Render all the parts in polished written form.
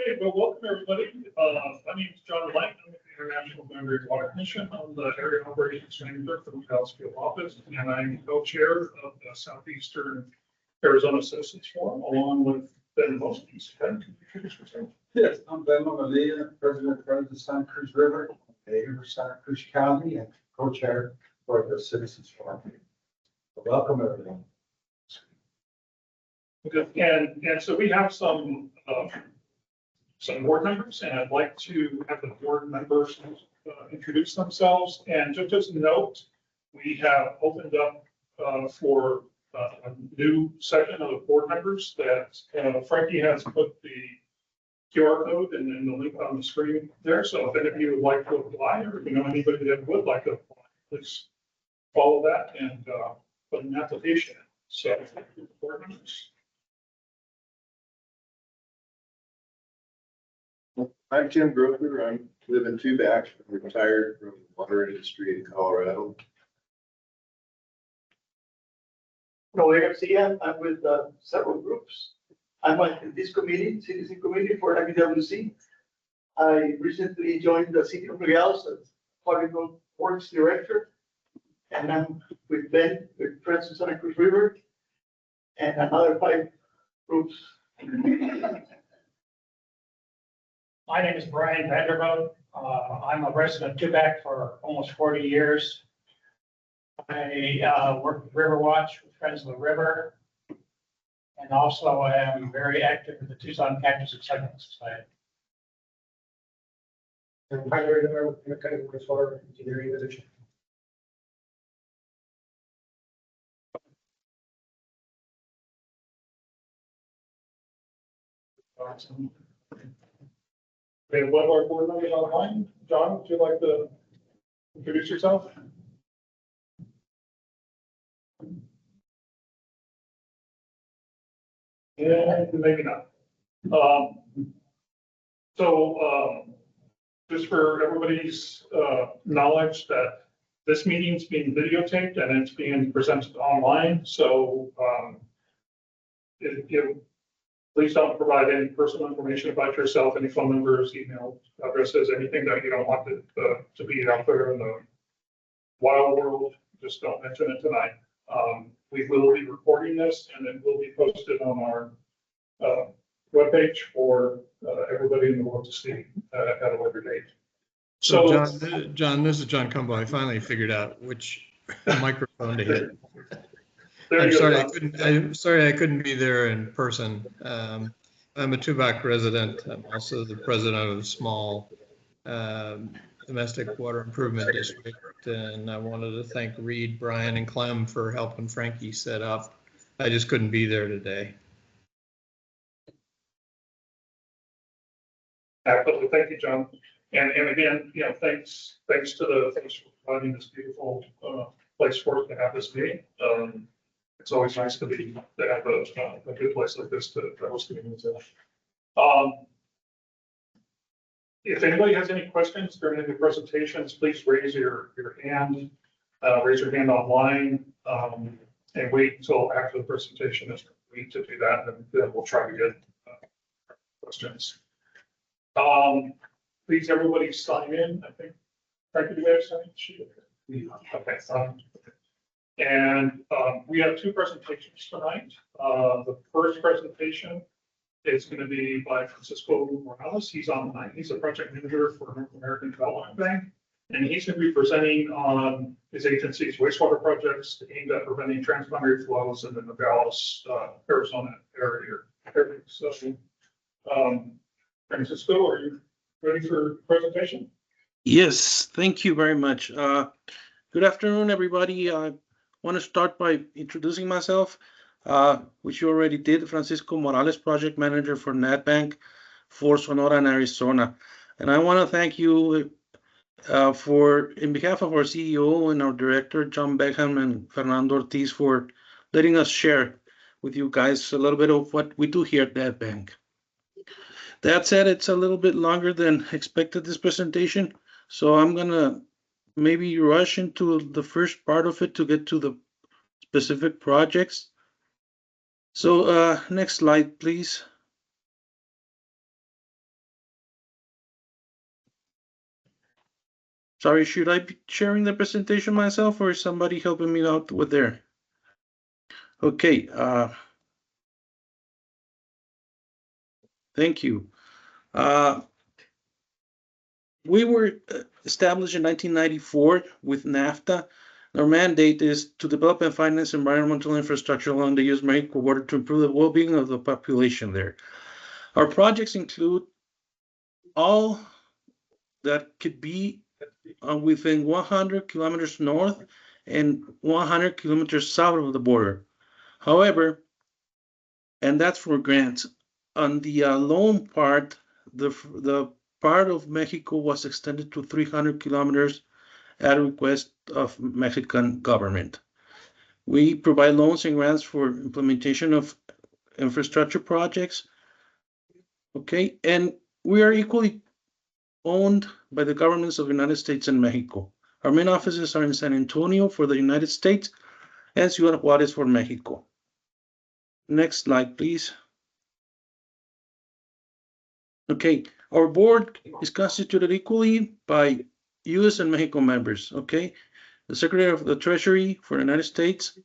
Okay, well, welcome everybody. My name is John Lang. I'm with the International Boundary Water Commission. I'm the area operations manager for the Nogales field office, and I'm co-chair of the Southeastern Arizona Citizens Forum, along with Ben Mosques. Ben, can you introduce yourself? Yes, I'm Ben Malia, president of the Santa Cruz River, native of Santa Cruz County, and co-chair for the Citizens Forum. Welcome, everyone. Okay, and so we have some board members, and I'd like to have the board members introduce themselves. And just as a note, we have opened up for a new section of the board members that Frankie has put the QR code and the link on the screen there. So if any of you would like to apply, or if you know anybody that would like to apply, please follow that and put an application in. So board members. I'm Tim Grover. I live in Tubac, retired from the water industry in Colorado. Nogales Garcia, I'm with several groups. I'm in this committee, citizen committee for USIBWC. I recently joined the city of Nogales as public works director. And I'm with Ben, with Friends of Santa Cruz River, and another 5 groups. My name is Brian Vanderboot. I'm a resident of Tubac for almost 40 years. I work with River Watch with Friends of the River, and also I am very active in the Tucson Cactus Recycling Society. I'm primary member with the kind of wastewater engineering division. Awesome. We have one of our board members online. John, would you like to introduce yourself? Yeah, maybe not. Just for everybody's knowledge that this meeting is being videotaped and it's being presented online. So please don't provide any personal information about yourself, any phone numbers, email addresses, anything that you don't want to be out there in the wild world. Just don't mention it tonight. We will be recording this, and it will be posted on our webpage for everybody in the world to see at a later date. So John, this is John Cumbo. I finally figured out which microphone to hit. I'm sorry I couldn't be there in person. I'm a Tubac resident. I'm also the president of a small domestic water improvement district, and I wanted to thank Reed, Brian, and Clem for helping Frankie set up. I just couldn't be there today. Absolutely, thank you, John. And again, thanks to the folks for providing this beautiful place for us to have this meeting. It's always nice to have a good place like this to host meetings. If anybody has any questions during the presentations, please raise your hand. Raise your hand online, and wait until after the presentation is complete to do that, and then we'll try to get questions. Please, everybody sign in. I think, Frankie, do we have a sign sheet? Okay. And we have 2 presentations tonight. The first presentation is going to be by Francisco Morales. He's online. He's a project manager for North American Development Bank, and he's going to be presenting on his agency's wastewater projects aimed at preventing transboundary flows in the Nogales, Arizona area. So, Francisco, are you ready for presentation? Yes, thank you very much. Good afternoon, everybody. I want to start by introducing myself, which you already did. Francisco Morales, project manager for NatBank for Sonora and Arizona. And I want to thank you in behalf of our CEO and our director, John Beckham and Fernando Ortiz, for letting us share with you guys a little bit of what we do here at NatBank. That said, it's a little bit longer than expected, this presentation. So I'm going to maybe rush into the first part of it to get to the specific projects. So next slide, please. Sorry, should I be sharing the presentation myself or is somebody helping me out with there? Okay, thank you. We were established in 1994 with NAFTA. Our mandate is to develop and finance environmental infrastructure along the U.S.-Mexico border to improve the well-being of the population there. Our projects include all that could be within 100 kilometers north and 100 kilometers south of the border. However, and that's for grants. On the loan part, the part of Mexico was extended to 300 kilometers at a request of Mexican government. We provide loans and grants for implementation of infrastructure projects. Okay, and we are equally owned by the governments of the United States and Mexico. Our main offices are in San Antonio for the United States and Ciudad Juárez for Mexico. Next slide, please. Okay, our board is constituted equally by U.S. and Mexico members, okay? The Secretary of the Treasury for the United States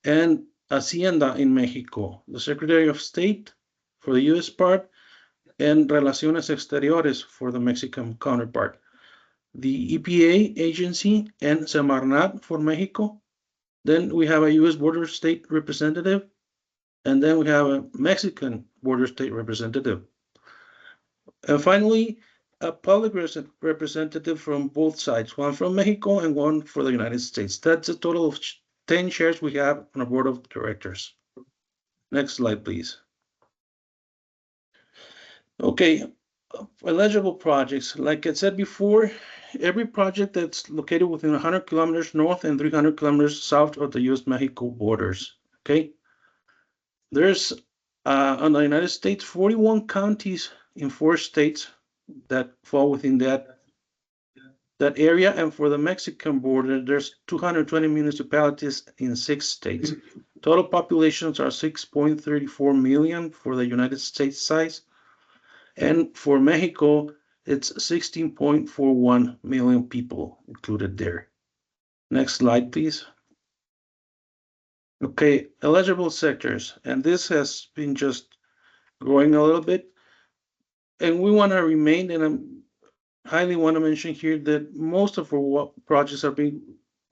and Hacienda in Mexico, the Secretary of State for the U.S. part, and Relaciones Exteriores for the Mexican counterpart. The EPA agency and Semarnat for Mexico. Then we have a U.S. border state representative, and then we have a Mexican border state representative. And finally, a public representative from both sides, one from Mexico and one for the United States. That's a total of 10 chairs we have on our board of directors. Next slide, please. Okay, eligible projects. Like I said before, every project that's located within 100 kilometers north and 300 kilometers south of the U.S.-Mexico borders, okay? There's, on the United States, 41 counties in 4 states that fall within that area. And for the Mexican border, there's 220 municipalities in 6 states. Total populations are 6.34 million for the United States size. And for Mexico, it's 16.41 million people included there. Next slide, please. Okay, eligible sectors. And this has been just growing a little bit. And we want to remain, and I highly want to mention here that most of our projects are being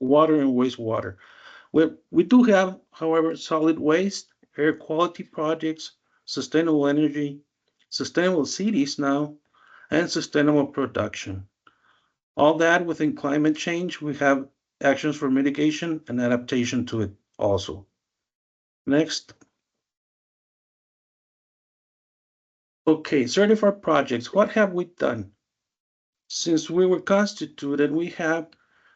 water and wastewater. We do have, however, solid waste, air quality projects, sustainable energy, sustainable cities now, and sustainable production. All that within climate change, we have actions for mitigation and adaptation to it also. Next. Okay, certified projects. What have we done? Since we were constituted, we have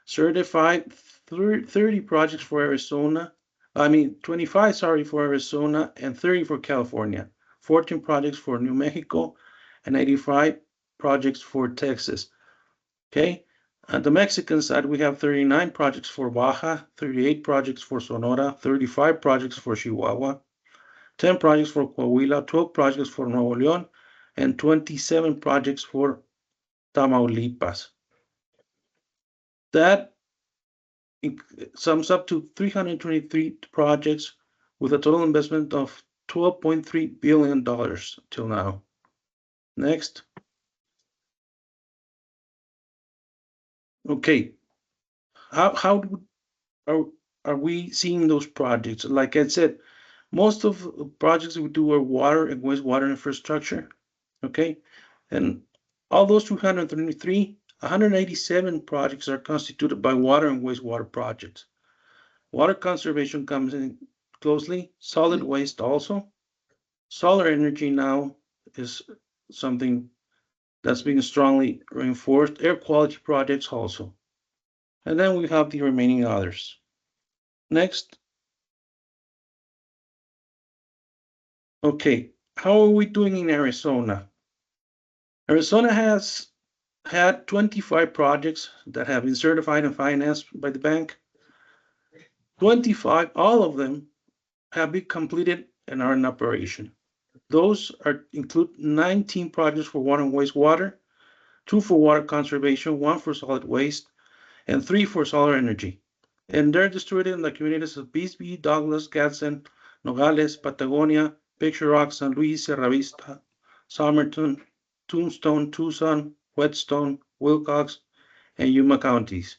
certified 30 projects for Arizona. 25, sorry, for Arizona and 30 for California. 14 projects for New Mexico and 85 projects for Texas. Okay, on the Mexican side, we have 39 projects for Baja, 38 projects for Sonora, 35 projects for Chihuahua, 10 projects for Coahuila, 12 projects for Nuevo León, and 27 projects for Tamaulipas. That sums up to 323 projects with a total investment of $12.3 billion till now. Next. Okay, how are we seeing those projects? Like I said, most of the projects we do are water and wastewater infrastructure, okay? And all those 233, 187 projects are constituted by water and wastewater projects. Water conservation comes in closely, solid waste also. Solar energy now is something that's being strongly reinforced, air quality projects also. And then we have the remaining others. Next. Okay, how are we doing in Arizona? Arizona has had 25 projects that have been certified and financed by the bank. 25, all of them have been completed and are in operation. Those include 19 projects for water and wastewater, 2 for water conservation, 1 for solid waste, and 3 for solar energy. And they're distributed in the communities of Bisbee, Douglas, Gadsden, Nogales, Patagonia, Picture Rock, San Luis, Sierra Vista, Somerton, Tombstone, Tucson, Whetstone, Wilcox, and Yuma counties.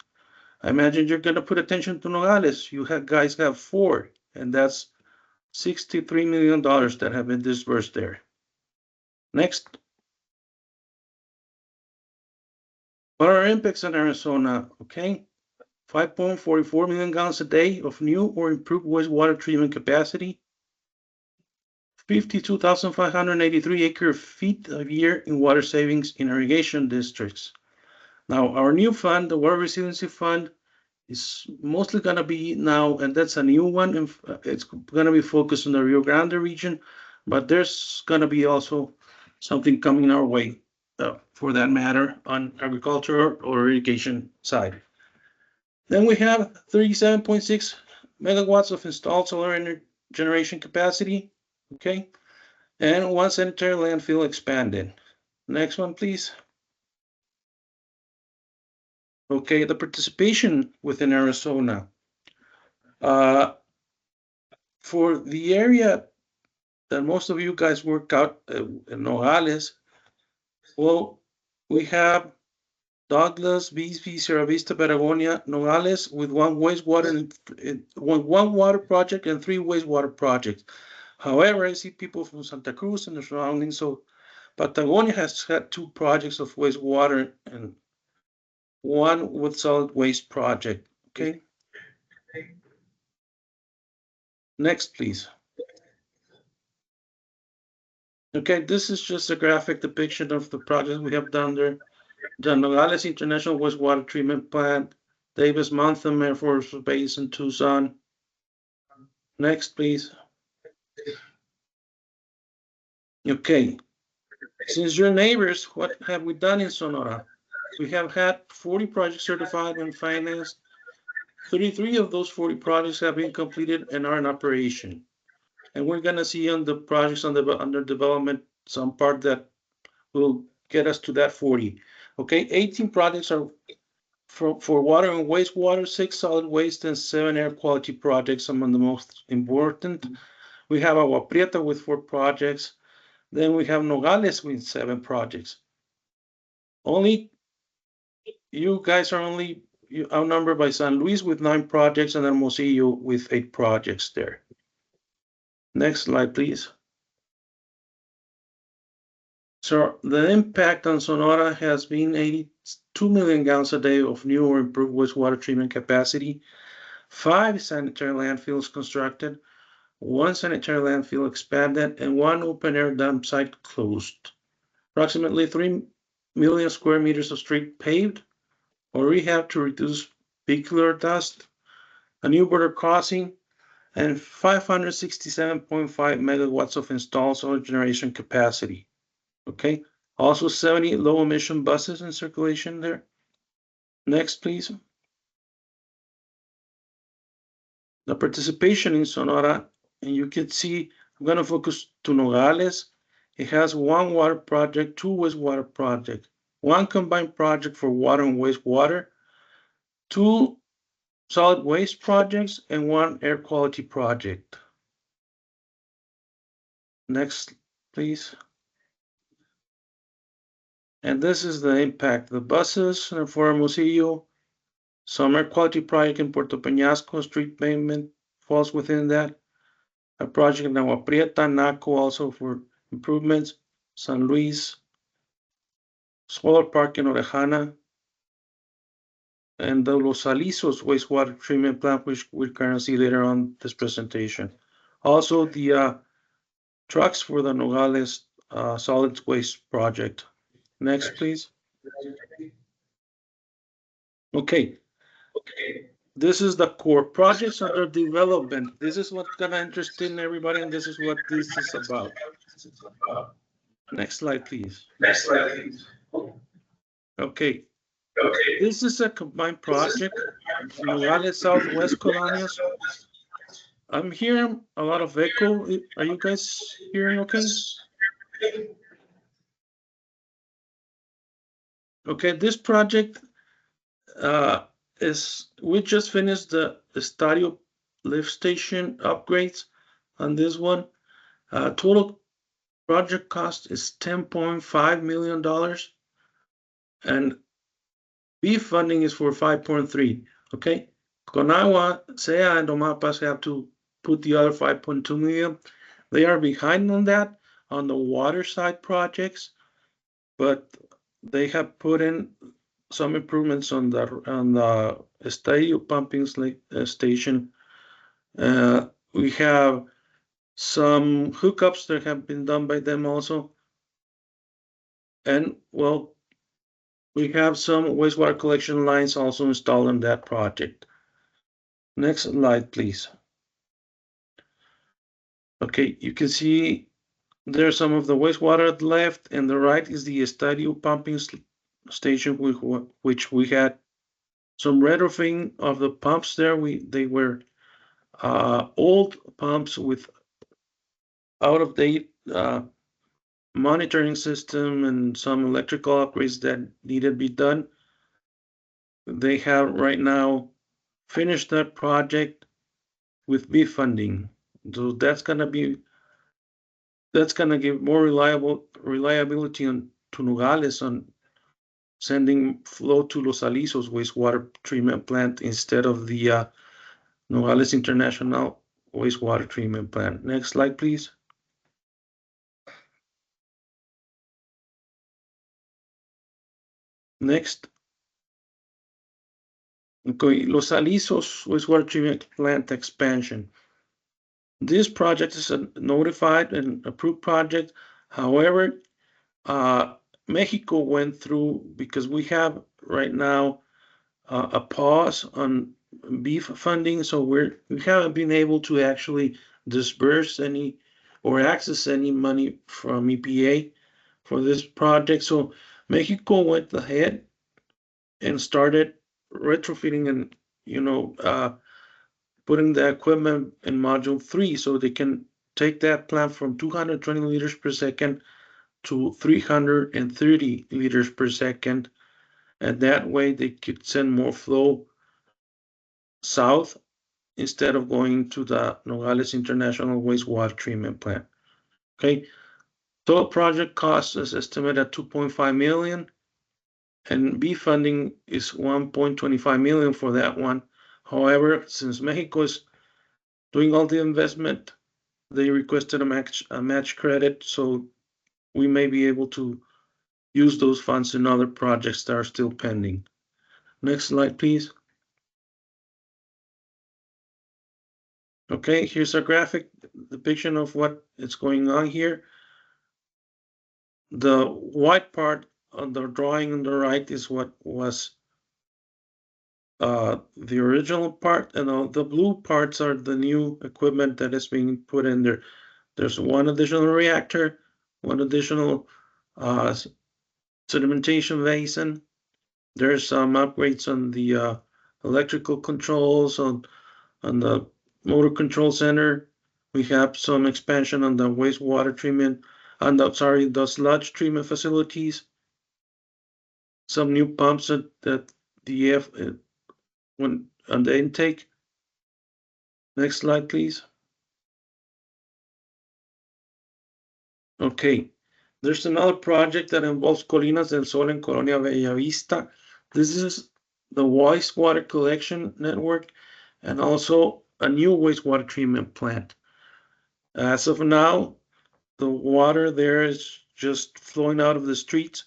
I imagine you're going to put attention to Nogales. You guys have 4, and that's $63 million that have been disbursed there. Next. What are our impacts in Arizona? Okay. 5.44 million gallons a day of new or improved wastewater treatment capacity. 52,583 acre-feet a year in water savings in irrigation districts. Now, our new fund, the Water Resiliency Fund, is mostly going to be now, and that's a new one, and it's going to be focused on the Rio Grande region, but there's going to be also something coming our way, for that matter, on agriculture or irrigation side. Then we have 37.6 megawatts of installed solar energy generation capacity, okay, and 1 sanitary landfill expanded. Next one, please. Okay, the participation within Arizona. For the area that most of you guys work out in Nogales, well, we have Douglas, Bisbee, Sierra Vista, Patagonia, Nogales with 1 wastewater and 1 water project and 3 wastewater projects. However, I see people from Santa Cruz and the surroundings, so Patagonia has had 2 projects of wastewater and 1 with solid waste project. Okay. Next, please. Okay, this is just a graphic depiction of the projects we have done there. The Nogales International Wastewater Treatment Plant, Davis Mountain Air Force Base in Tucson. Next, please. Okay, since you're neighbors, what have we done in Sonora? We have had 40 projects certified and financed. 33 of those 40 projects have been completed and are in operation. And we're going to see on the projects under development some part that will get us to that 40. Okay, 18 projects are for water and wastewater, 6 solid waste, and 7 air quality projects, among the most important. We have Agua Prieta with 4 projects. Then we have Nogales with 7 projects. Only you guys are outnumbered by San Luis with 9 projects and Hermosillo with 8 projects there. Next slide, please. So the impact on Sonora has been 82 million gallons a day of new or improved wastewater treatment capacity, 5 sanitary landfills constructed, 1 sanitary landfill expanded, and 1 open-air dump site closed. Approximately 3 million square meters of street paved or rehab to reduce vehicular dust, a new border crossing, and 567.5 megawatts of installed solar generation capacity. Okay, also 70 low-emission buses in circulation there. Next, please. The participation in Sonora, and you can see, I'm going to focus to Nogales. It has 1 water project, 2 wastewater projects, 1 combined project for water and wastewater, 2 solid waste projects, and 1 air quality project. Next, please. And this is the impact. The buses for Hermosillo, some air quality project in Puerto Peñasco, street pavement falls within that. A project in Agua Prieta, Naco also for improvements. San Luis, solar park in Orejana, and the Los Alisos wastewater treatment plant, which we're going to see later on this presentation. Also the trucks for the Nogales solid waste project. Next, please. Okay. This is the core projects under development. This is what's gonna interest in everybody, and this is what this is about. Next slide, please. Next slide, please. Okay. This is a combined project, Nogales Southwest Colonias. I'm hearing a lot of echo. Are you guys hearing okay? Okay, this project we just finished the Estadio lift station upgrades on this one. Total project cost is $10.5 million, and B funding is for 5.3. Okay, Conagua, SEA, and Omapas have to put the other 5.2 million. They are behind on that on the water side projects, but they have put in some improvements on the Estadio pumping station. We have some hookups that have been done by them also. And well, we have some wastewater collection lines also installed on that project. Next slide, please. Okay, you can see there's some of the wastewater at the left, and the right is the Estadio pumping station, which we had some retrofitting of the pumps there. They were old pumps with out-of-date monitoring system and some electrical upgrades that needed to be done. They have right now finished that project with B funding. So that's gonna give more reliability to Nogales on sending flow to Los Alisos wastewater treatment plant instead of the Nogales International wastewater treatment plant. Next slide, please. Next. Okay, Los Alisos wastewater treatment plant expansion. This project is a notified and approved project. However, Mexico went through, because we have right now a pause on beef funding, so we haven't been able to actually disperse any or access any money from EPA for this project. So Mexico went ahead and started retrofitting and putting the equipment in module 3 so they can take that plant from 220 liters per second to 330 liters per second, and that way they could send more flow south instead of going to the Nogales International Wastewater Treatment Plant. Okay, total project cost is estimated at 2.5 million, and B funding is 1.25 million for that one. However, since Mexico is doing all the investment, they requested a match credit, so we may be able to use those funds in other projects that are still pending. Next slide, please. Okay, here's a graphic depiction of what is going on here. The white part on the drawing on the right is what was the original part, and all the blue parts are the new equipment that is being put in there. There's one additional reactor, one additional sedimentation basin. There's some upgrades on the electrical controls, on the motor control center. We have some expansion on the wastewater treatment, on the sludge treatment facilities. Some new pumps at the when on the intake. Next slide, please. Okay, there's another project that involves Colinas del Sol and Colonia Bellavista. This is the wastewater collection network and also a new wastewater treatment plant. As of now, the water there is just flowing out of the streets.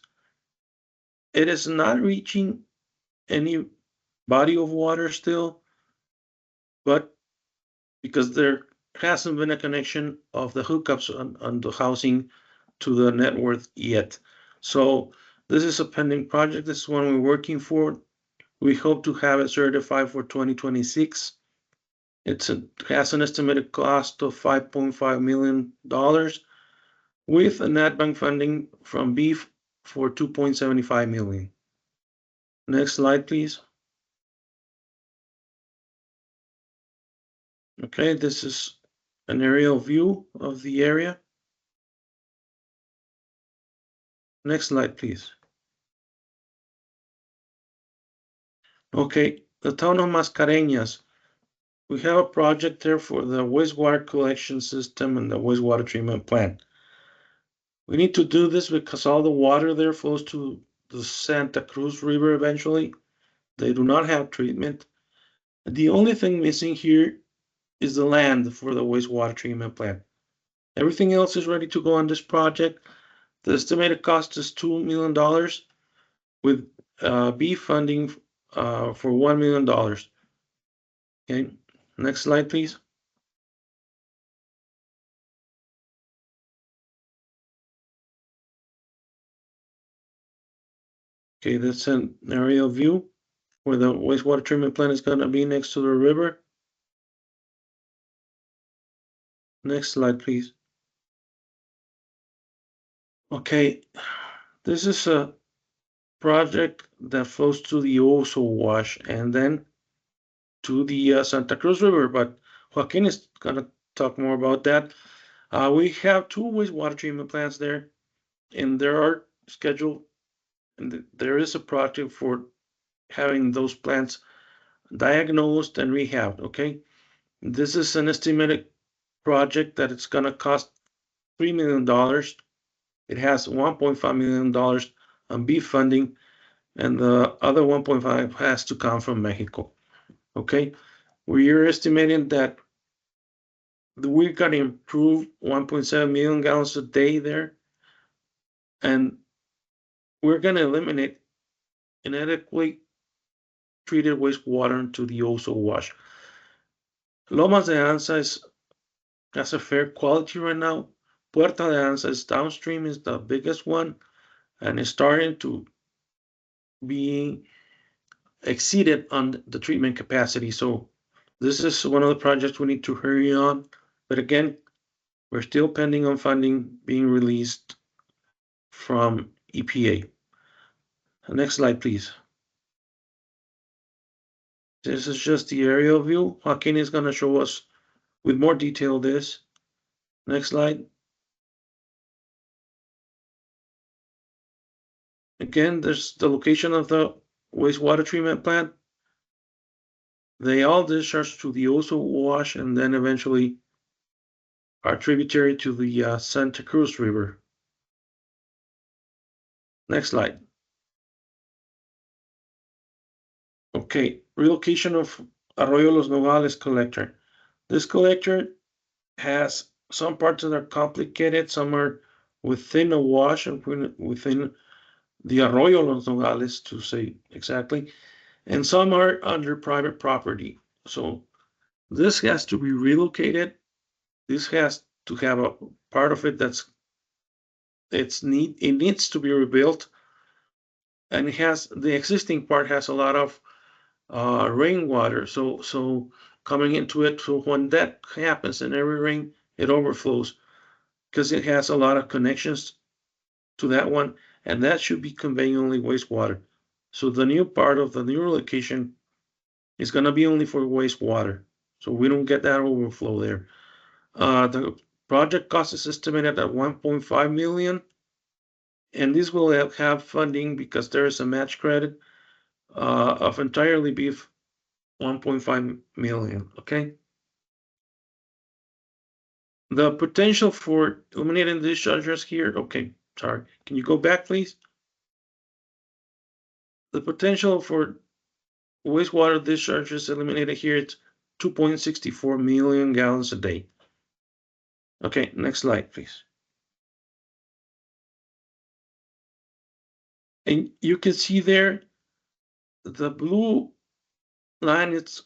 It is not reaching any body of water still, but because there hasn't been a connection of the hookups on the housing to the network yet. So this is a pending project. This is one we're working for. We hope to have it certified for 2026. It has an estimated cost of $5.5 million with a net bank funding from BEEF for $2.75 million. Next slide, please. Okay, this is an aerial view of the area. Next slide, please. Okay, the town of Mascareñas. We have a project there for the wastewater collection system and the wastewater treatment plant. We need to do this because all the water there flows to the Santa Cruz River eventually. They do not have treatment. The only thing missing here is the land for the wastewater treatment plant. Everything else is ready to go on this project. The estimated cost is $2 million with B funding for $1 million. Okay, next slide, please. Okay, that's an aerial view where the wastewater treatment plant is going to be next to the river. Next slide, please. Okay, this is a project that flows to the Oso Wash and then to the Santa Cruz River, but Joaquin is going to talk more about that. We have 2 wastewater treatment plants there, and there are scheduled, and there is a project for having those plants diagnosed and rehabbed, okay? This is an estimated project that it's going to cost $3 million. It has $1.5 million on B funding, and the other 1.5 has to come from Mexico. Okay, we're estimating that we're going to improve 1.7 million gallons a day there, and we're going to eliminate inadequately treated wastewater into the Oso Wash. Lomas de Anza has a fair quality right now. Puerta de Anza is downstream, is the biggest one, and it's starting to be exceeded on the treatment capacity. So this is one of the projects we need to hurry on. But again, we're still pending on funding being released from EPA. Next slide, please. This is just the aerial view. Joaquin is going to show us with more detail this. Next slide. Again, there's the location of the wastewater treatment plant. They all discharge to the Oso Wash and then eventually are tributary to the Santa Cruz River. Next slide. Okay, relocation of Arroyo Los Nogales collector. This collector has some parts that are complicated, some are within a wash and within the Arroyo Los Nogales, to say exactly, and some are under private property. So this has to be relocated. This has to have a part of it it needs to be rebuilt, and the existing part has a lot of rainwater, so coming into it. So when that happens, in every rain, it overflows because it has a lot of connections to that one, and that should be conveying only wastewater. So the new part of the new location is going to be only for wastewater, so we don't get that overflow there. The project cost is estimated at 1.5 million, and this will have funding because there is a match credit of entirely beef 1.5 million. Okay. The potential for eliminating discharges here. Okay, sorry. Can you go back, please? The potential for wastewater discharges eliminated here, it's 2.64 million gallons a day. Okay, next slide, please. And you can see there, the blue line, it's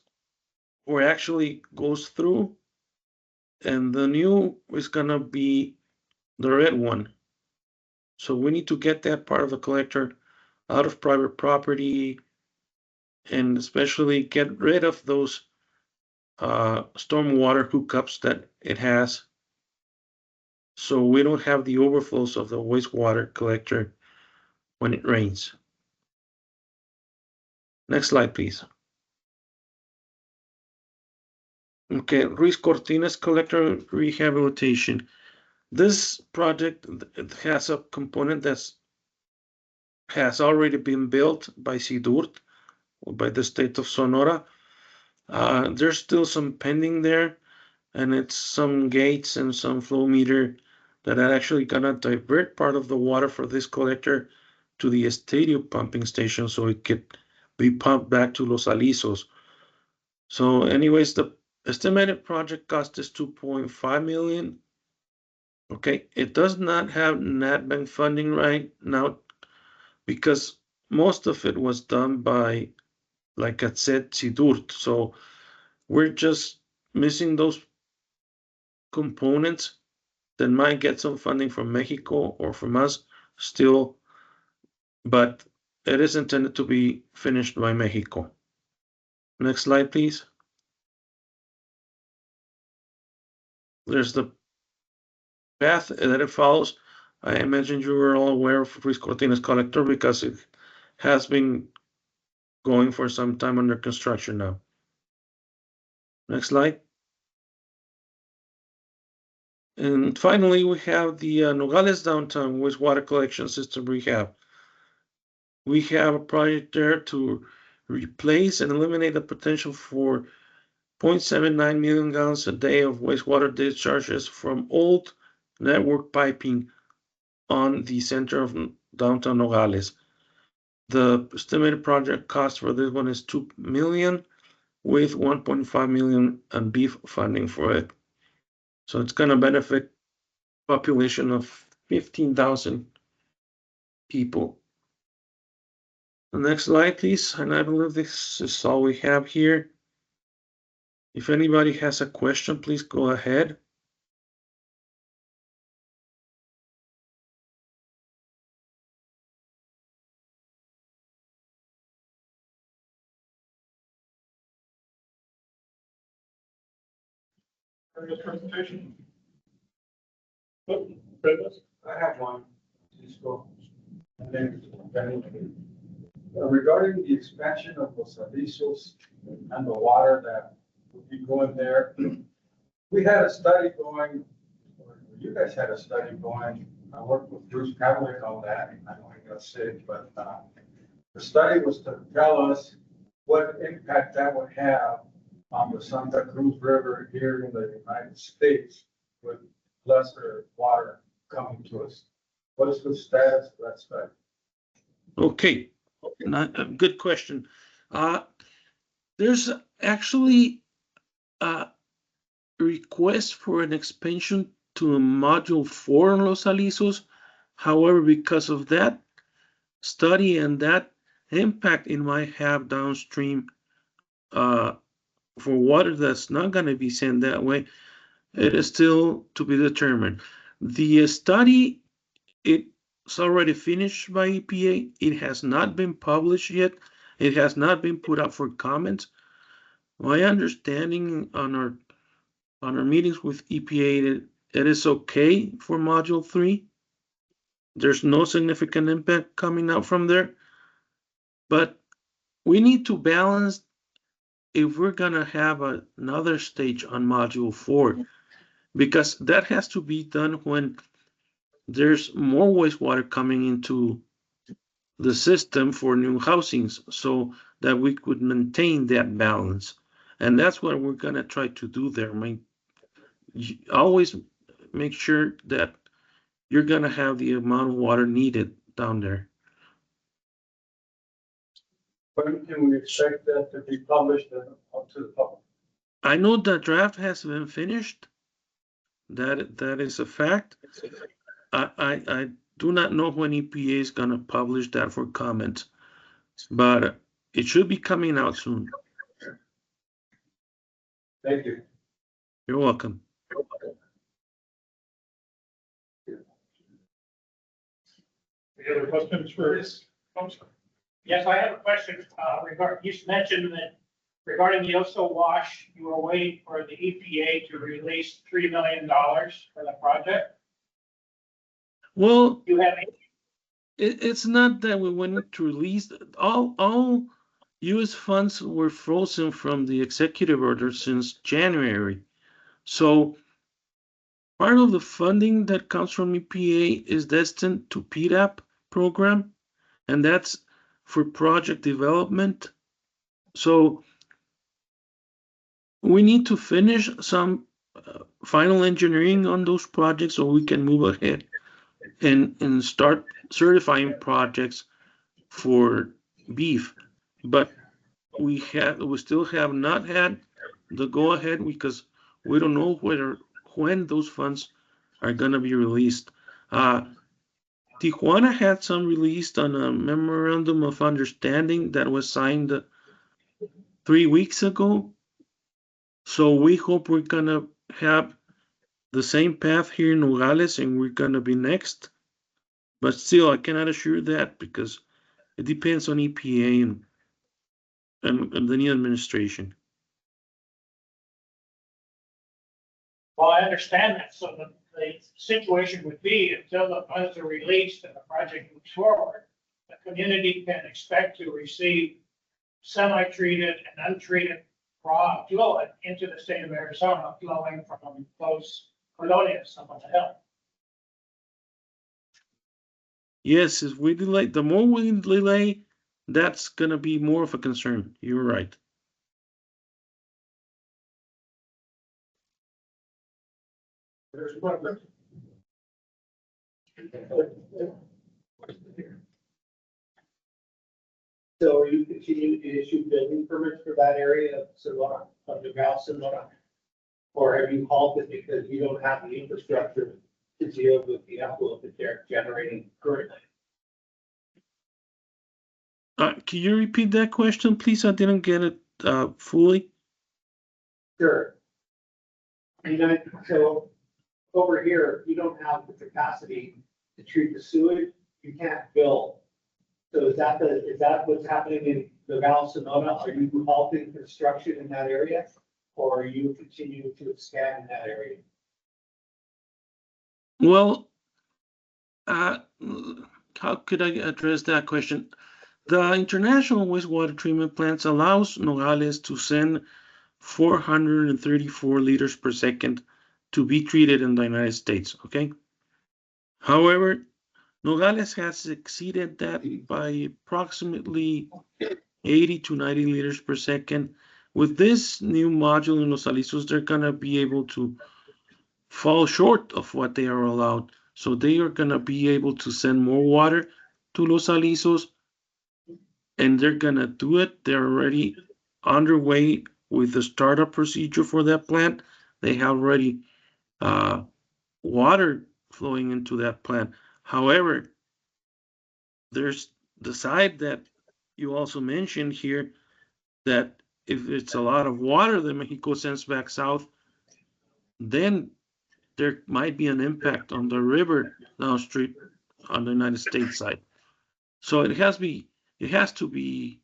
where it actually goes through, and the new is gonna be the red one. So we need to get that part of the collector out of private property, and especially get rid of those stormwater hookups that it has, so we don't have the overflows of the wastewater collector when it rains. Next slide, please. Okay, Ruiz Cortines collector rehabilitation. This project has a component that has already been built by SIDURT. by the state of Sonora. There's still some pending there, and it's some gates and some flow meter that are actually gonna divert part of the water for this collector to the Estadio pumping station so it could be pumped back to Los Alisos. So anyways, the estimated project cost is 2.5 million. Okay, it does not have NatBank funding right now because most of it was done by, like I said, SIDURT. So we're just missing those components that might get some funding from Mexico or from us still, but it is intended to be finished by Mexico. Next slide, please. There's the path that it follows. I imagine you were all aware of Ruiz Cortines collector because it has been going for some time under construction now. Next slide. And finally, we have the Nogales downtown wastewater collection system rehab. We have a project there to replace and eliminate the potential for 0.79 million gallons a day of wastewater discharges from old network piping on the center of downtown Nogales. The estimated project cost for this one is 2 million with 1.5 million and BEEF funding for it. So it's going to benefit population of 15,000 people. The next slide, please. And I believe this is all we have here. If anybody has a question, please go ahead. Presentation. Oh, Fred does. I have one. Just go. And then, regarding the expansion of Los Alisos and the water that would be going there, we had a study going, or you guys had a study going. I worked with Bruce Cavalier on that. I know he got sick, but the study was to tell us what impact that would have on the Santa Cruz River here in the United States with lesser water coming to us. What is the status of that study? Okay, good question. There's actually a request for an expansion to a module 4 in Los Alisos. However, because of that study and that impact it might have downstream for water that's not going to be sent that way, it is still to be determined. The study, it's already finished by EPA. It has not been published yet. It has not been put up for comment. My understanding on our meetings with EPA, it is okay for module 3. There's no significant impact coming out from there, but we need to balance if we're gonna have another stage on module 4, because that has to be done when there's more wastewater coming into the system for new housings so that we could maintain that balance. And that's what we're gonna try to do there. Always make sure that you're gonna have the amount of water needed down there. When can we expect that to be published and up to the public? I know the draft has been finished. That is a fact. I do not know when EPA is gonna publish that for comment, but it should be coming out soon. Thank you. You're welcome. Any other questions for this? Yes, I have a question, you mentioned that regarding the Oso wash, you were waiting for the EPA to release $3 million for the project. Well, You have, it's not that we went to release all U.S. funds were frozen from the executive order since January. So part of the funding that comes from EPA is destined to PDAP program, and that's for project development So we need to finish some final engineering on those projects so we can move ahead and start certifying projects for beef. But we still have not had the go ahead because we don't know when those funds are going to be released. Tijuana had some released on a memorandum of understanding that was signed 3 weeks ago. So we hope we're gonna have the same path here in Nogales and we're gonna be next. But still, I cannot assure that because it depends on EPA and the new administration. Well, I understand that. So the situation would be until the funds are released and the project moves forward, the community can expect to receive semi-treated and untreated raw fluid into the state of Arizona flowing from those colonias up on the hill. Yes, if we delay, the more we delay, that's gonna be more of a concern. You're right. There's one. So are you continuing to issue building permits for that area of Sonora, of Nogales, Sonora? Or have you halted because you don't have the infrastructure to deal with the effluent that they're generating currently? Can you repeat that question, please? I didn't get it fully. Sure. You know, so over here, you don't have the capacity to treat the sewage, you can't build. So is that what's happening in Nogales, Sonora? Are you halting construction in that area? Or are you continuing to expand in that area? Well, how could I address that question? The international wastewater treatment plants allows Nogales to send 434 liters per second to be treated in the United States, okay? However, Nogales has exceeded that by approximately 80 to 90 liters per second. With this new module in Los Alisos, they're gonna be able to fall short of what they are allowed. So they are gonna be able to send more water to Los Alisos, and they're gonna do it. They're already underway with the startup procedure for that plant. They have already water flowing into that plant. However, there's the side that you also mentioned here that if it's a lot of water that Mexico sends back south, then there might be an impact on the river downstream on the United States side. So it has to be,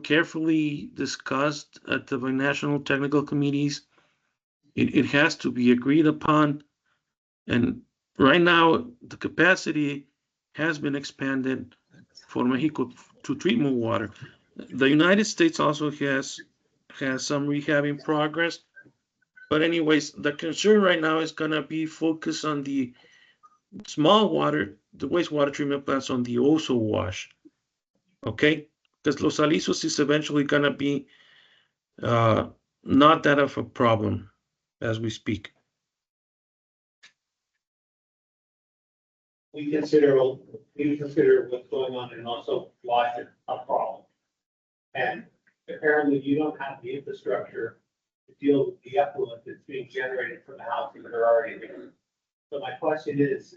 carefully discussed at the national technical committees. It has to be agreed upon. And right now, the capacity has been expanded for Mexico to treat more water. The United States also has some rehab in progress. But anyways, the concern right now is gonna be focused on the small water, the wastewater treatment plants on the Oso wash. Okay? Because Los Alisos is eventually gonna be not that of a problem as we speak. We consider what's going on and also wash it a problem. And apparently you don't have the infrastructure to deal with the effluent that's being generated from the houses that are already there. So my question is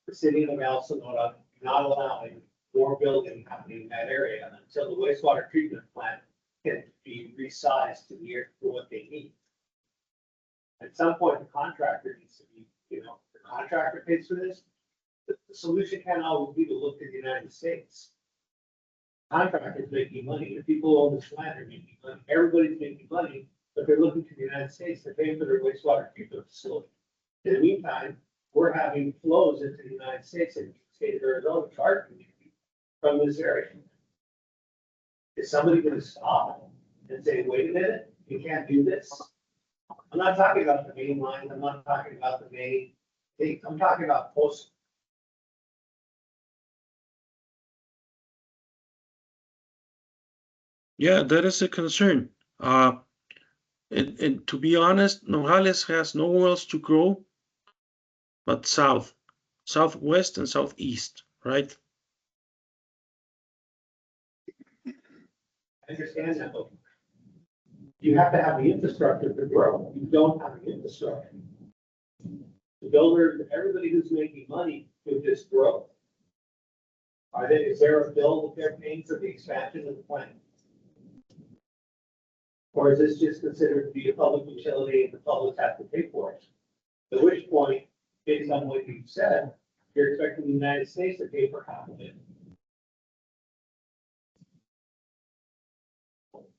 the city of El Sonora not allowing more building happening in that area until the wastewater treatment plant can be resized to the area for what they need? At some point, the contractor needs to be, the contractor pays for this. The solution can't always be to look to the United States. Contractors making money, the people who own this land are making money, everybody's making money, but they're looking to the United States to pay for their wastewater treatment facility. In the meantime, we're having flows into the United States and the state of Arizona charging from this area. Is somebody going to stop and say, wait a minute, you can't do this? I'm not talking about the main line, I'm not talking about the main thing, I'm talking about post. Yeah, that is a concern. And to be honest, Nogales has nowhere else to grow but southwest and southeast, right? I understand that, but you have to have the infrastructure to grow. You don't have the infrastructure. The builders, everybody who's making money with this growth. Is there a bill that they're paying for the expansion of the plant? Or is this just considered to be a public utility and the public has to pay for it? At which point, based on what you said, you're expecting the United States to pay for half of it.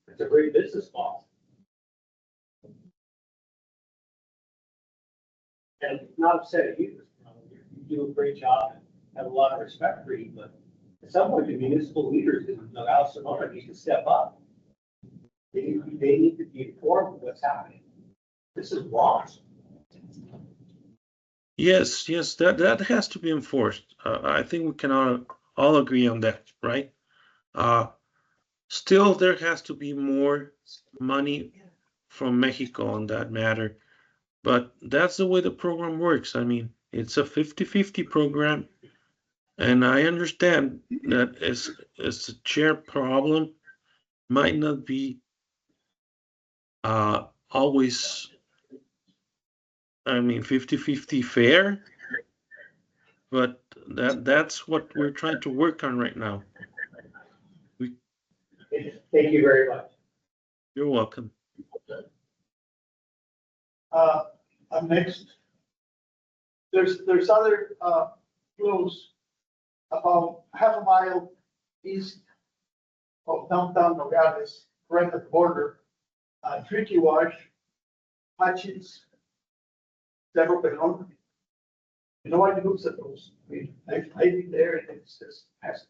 It's a great business model. And not upset at you, you do a great job and have a lot of respect for you, but at some point, the municipal leaders in Nogales, Sonora need to step up. They need to be informed of what's happening. This is wrong. Yes, that has to be enforced. I think we can all agree on that, right? Still, there has to be more money from Mexico on that matter. But that's the way the program works. I mean, it's a 50-50 program. And I understand that it's a chair problem, might not be always, I mean, 50-50 fair, but that's what we're trying to work on right now. Thank you very much. You're welcome. Up next. There's other, flows about half a mile east of downtown Nogales, right at the border. Tricky Wash, Hutchins, Cerro Pelon. You know, I looks at those. I mean, I've been there and it's just nasty.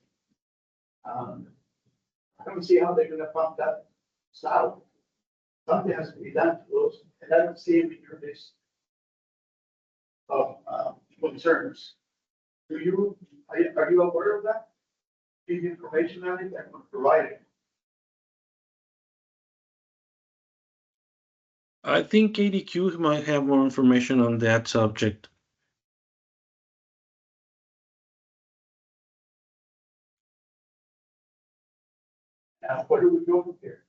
I don't see how they're gonna pump that south. Something has to be done to those, and I don't see any your list of concerns. Are you aware of that? Give you information on it, I'm providing. I think ADQ might have more information on that subject. Now, what do we do from here?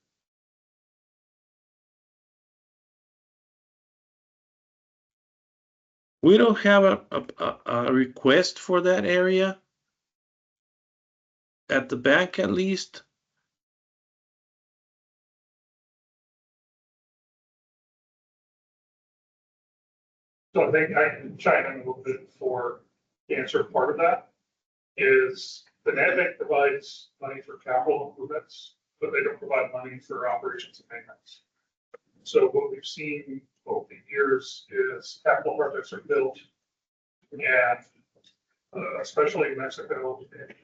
We don't have a request for that area at the bank, at least. So I think I can chime in a little bit for the answer part of that is the NAVIC provides money for capital improvements, but they don't provide money for operations and maintenance. So what we've seen over the years is capital projects are built and especially in Mexico and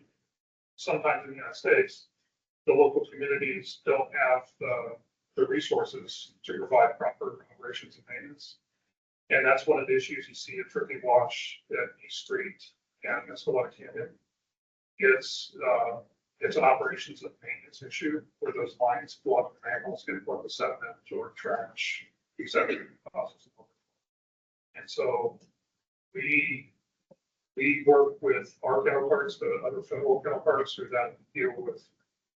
sometimes in the United States, the local communities don't have the resources to provide proper operations and maintenance. And that's one of the issues you see at Tricky Wash at East Street and Escalona Canyon. It's an operations and maintenance issue where those lines go up and angles get put with sediment or trash, etc. And so we work with our counterparts, the other federal counterparts who then deal with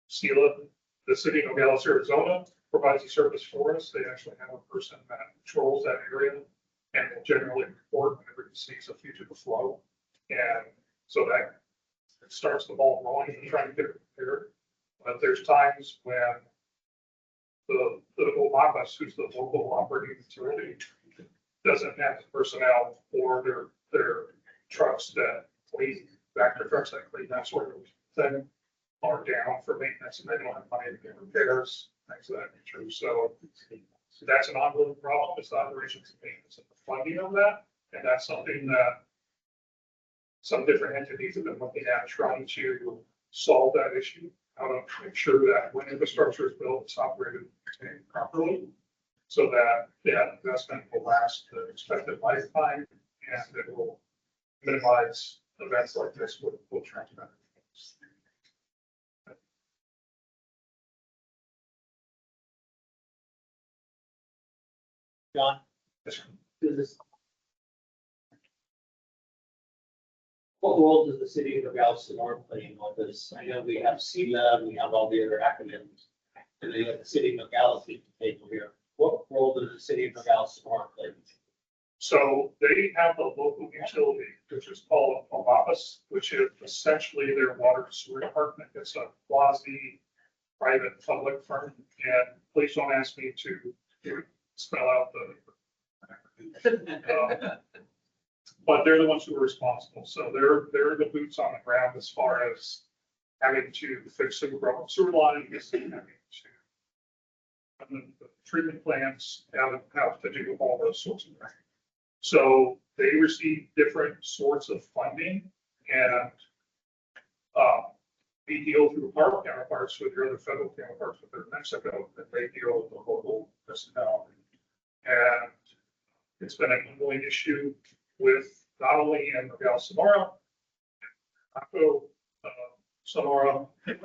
SELA. The city of Nogales, Arizona provides a service for us. They actually have a person that controls that area and will generally report whenever he sees a fugitive flow. And so that it starts the ball rolling and trying to get it prepared. But there's times when the OMAPAS, who's the local operating utility, doesn't have the personnel or their trucks that clean, tractor trucks that clean that sort of thing are down for maintenance and they don't have money to get repairs, things of that nature. So that's an ongoing problem. It's the operations and maintenance and the funding of that. And that's something that some different entities have been looking at trying to solve that issue. How to make sure that when infrastructure is built, it's operated properly so that that investment will last the expected lifetime and it will minimize events like this with transboundary. John, Yes, sir. does this? What role does the city of Nogales play in all this? I know we have CLA, we have all the other acronyms, and then you have the city of Nogales to take here. What role does the city of Nogales play? So they have a local utility, which is called a office, which is essentially their water and sewer department. It's a quasi private public firm, and please don't ask me to spell out the. But they're the ones who are responsible. So they're the boots on the ground as far as having to fix the broken sewer lines, having to. And the treatment plants have to do all those sorts of things. So they receive different sorts of funding, and we deal through our counterparts with your other federal counterparts within Mexico, that they deal with the local municipality. And it's been an ongoing issue with not only in Nogales, Sonora, Sonora, and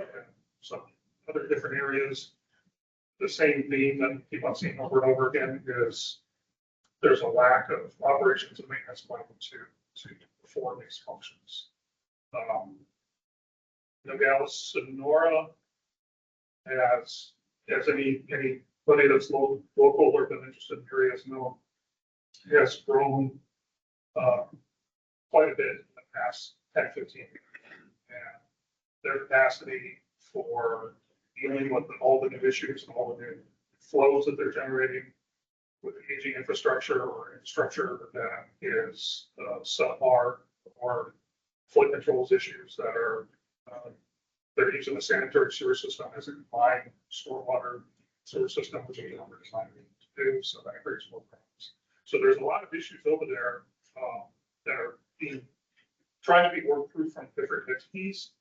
some other different areas. The same theme that we keep on seeing over and over again is there's a lack of operations and maintenance plan to perform these functions. Nogales, Sonora has anybody that's local or been interested in areas know, has grown quite a bit in the past 10, 15 years. And their capacity for dealing with all the new issues and all the new flows that they're generating with the aging infrastructure or infrastructure that is subpar, or flood controls issues that are they're using the sanitary sewer system as a combined stormwater sewer system, which is not designed to do, so that creates more problems. So there's a lot of issues over there that are being trying to be worked through from different entities.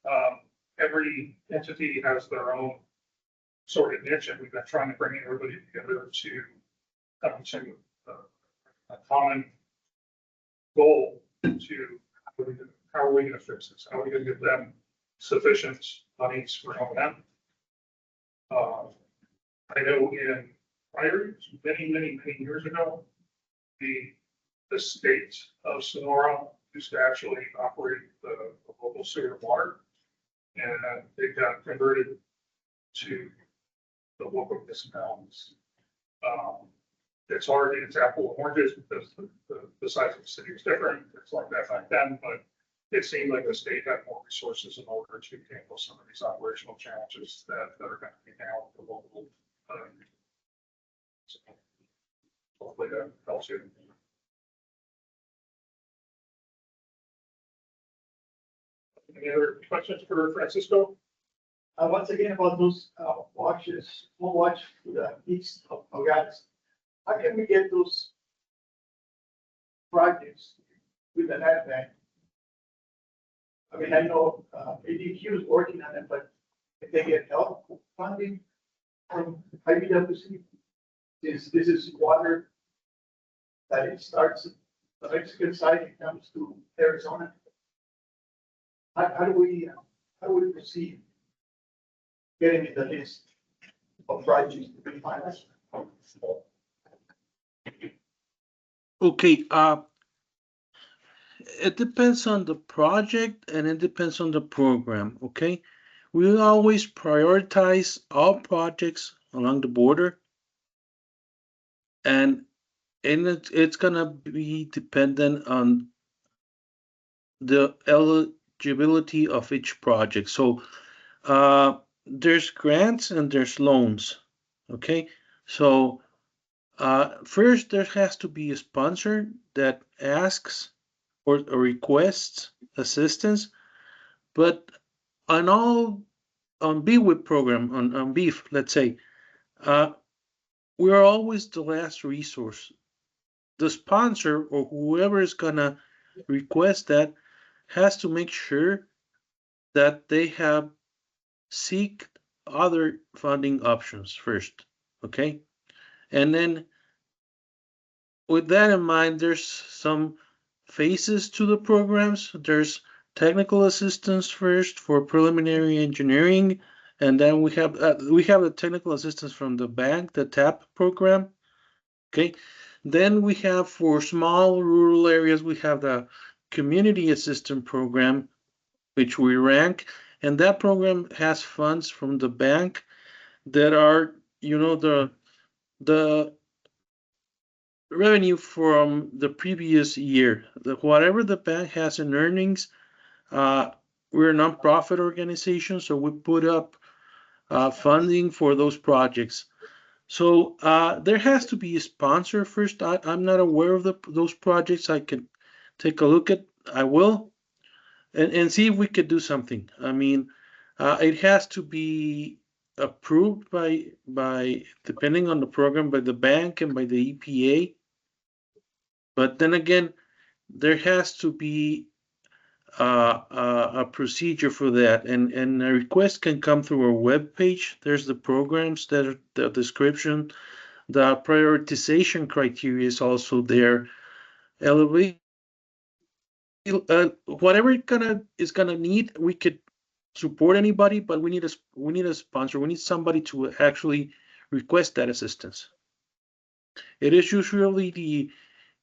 Every entity has their own sort of niche, and we've been trying to bring everybody together to come to a common goal to how are we going to fix this? How are we going to give them sufficient monies for O&M? I know in prior, many years ago, the state of Sonora used to actually operate the local sewer and water, and they got converted to the local municipalities. It's hard, it's apple and oranges because the size of the city is different. It's like that back then, but it seemed like the state had more resources in order to handle some of these operational challenges that are going to be now at the local. So hopefully that helps you. Any other questions for Francisco? Once again, about those watches, we'll watch to the east of Nogales. How can we get those projects with an ad bank? I mean, I know ADQ is working on it, but if they get help funding from USIBWC, this is water that it starts the Mexican side and comes to Arizona. How do we proceed getting in the list of projects to be financed? Okay, it depends on the project and it depends on the program, okay? We always prioritize all projects along the border. And it's gonna be dependent on the eligibility of each project. So there's grants and there's loans, okay? So first, there has to be a sponsor that asks or requests assistance, but on BWIP program, on BEEF, let's say, we are always the last resource. The sponsor or whoever is gonna request that has to make sure that they have seek other funding options first, okay? And then with that in mind, there's some phases to the programs. There's technical assistance first for preliminary engineering, and then we have the technical assistance from the bank, the TAP program. Okay, Then we have, for small rural areas, we have the Community Assistance Program, which we rank, and that program has funds from the bank that are, the revenue from the previous year. Whatever the bank has in earnings, we're a nonprofit organization, so we put up funding for those projects. So there has to be a sponsor first. I'm not aware of those projects. I can take a look at. I will, and see if we could do something. I mean, it has to be approved by depending on the program, by the bank and by the EPA. But then again, there has to be a procedure for that, and a request can come through our web page. There's the programs, that are the description, the prioritization criteria is also there. Elevate, whatever it is gonna need, we could support anybody, but we need a sponsor. We need somebody to actually request that assistance. It is usually the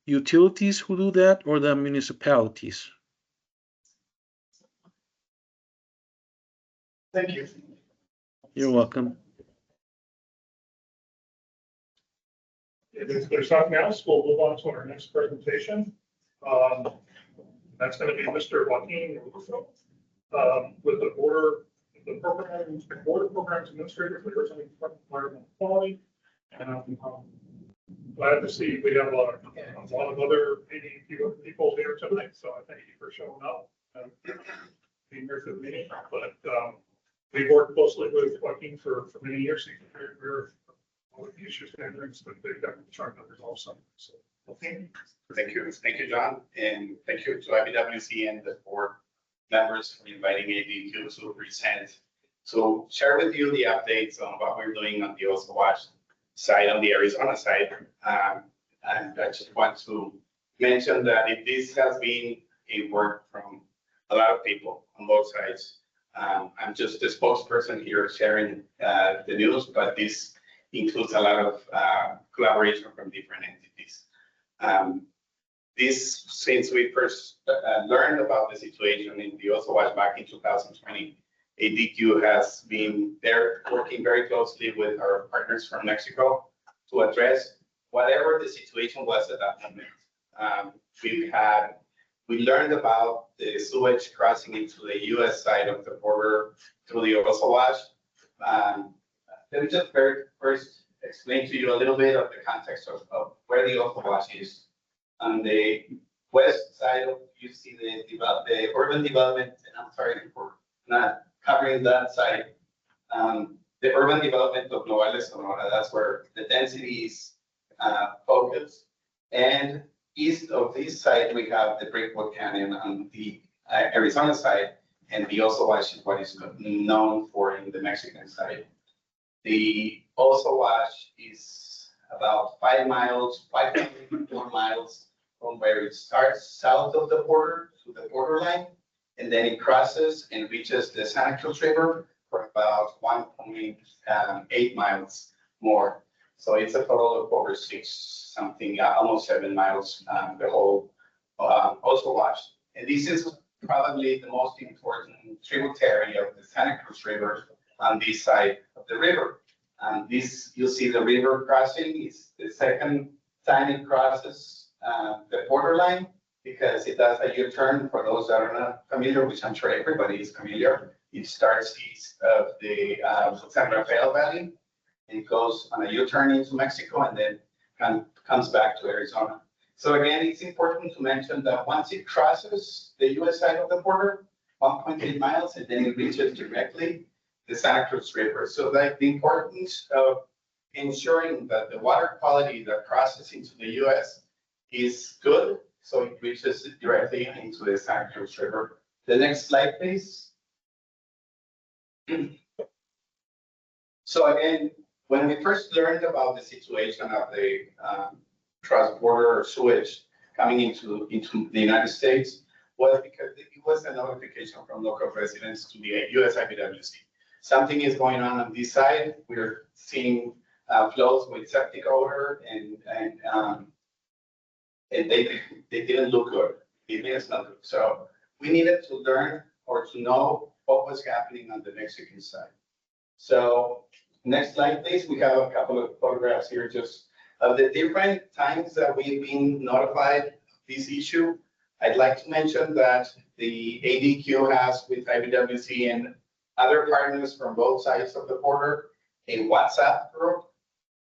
utilities who do that, or the municipalities. Thank you. You're welcome. If there's nothing else, we'll move on to our next presentation. That's going to be Mr. Joaquin Marruffo with the Border Programs Administrator for the Environmental Quality. And I'm glad to see we have a lot of other people here tonight. So I thank you for showing up and being here for the meeting. But we've worked closely with Joaquin for many years. We're all the issues and things that they've got trying to resolve some. So, okay. Thank you, John, and thank you to USIBWC and the board members for inviting me to present. So share with you the updates on what we're doing on the USIBWC side, on the Arizona side. And I just want to mention that this has been a work from a lot of people on both sides. I'm just the spokesperson here sharing the news, but this includes a lot of collaboration from different entities. Since we first learned about the situation in the USIBWC back in 2020, ADQ has been there working very closely with our partners from Mexico to address whatever the situation was at that moment. We learned about the sewage crossing into the US side of the border through the USIBWC. Let me just first explain to you a little bit of the context of where the USIBWC is. On the west side, you see the urban development, and I'm sorry for not covering that side. The urban development of Nogales, Sonora, that's where the density is focused. And east of this side, we have the Brickwood Canyon on the Arizona side, and the USIBWC is what is known for in the Mexican side. The USIBWC is about 5 miles, 5.4 miles from where it starts south of the border to the borderline, and then it crosses and reaches the Santa Cruz River for about 1.8 miles more. So it's a total of over 6 something, almost 7 miles, the whole USIBWC. And this is probably the most important tributary of the Santa Cruz River on this side of the river. This, you see the river crossing is the second time it crosses the borderline, because it does a U-turn. For those that are not familiar, which I'm sure everybody is familiar, it starts east of the San Rafael Valley, and goes on a U-turn into Mexico, and then comes back to Arizona. So again, it's important to mention that once it crosses the US side of the border, 1.8 miles, and then it reaches directly the Santa Cruz River. So like the importance of ensuring that the water quality that crosses into the US is good, so it reaches directly into the Santa Cruz River. The next slide, please. So again, when we first learned about the situation of the cross-border sewage coming into the United States, was because it was a notification from local residents to the USIBWC. Something is going on this side. We're seeing flows with septic odor and and they didn't look good. It is not good. So we needed to learn or to know what was happening on the Mexican side. So next slide, please. We have a couple of photographs here just of the different times that we've been notified of this issue. I'd like to mention that the ADQ has with IBWC and other partners from both sides of the border a WhatsApp group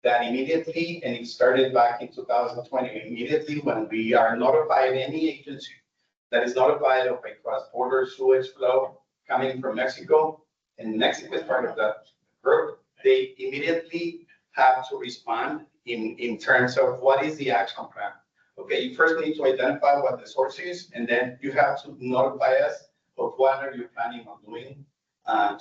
that immediately, and it started back in 2020, immediately when we are notified, any agency that is notified of a cross-border sewage flow coming from Mexico, and Mexico is part of that group, they immediately have to respond in terms of what is the action plan. Okay, you first need to identify what the source is, and then you have to notify us of what are you planning on doing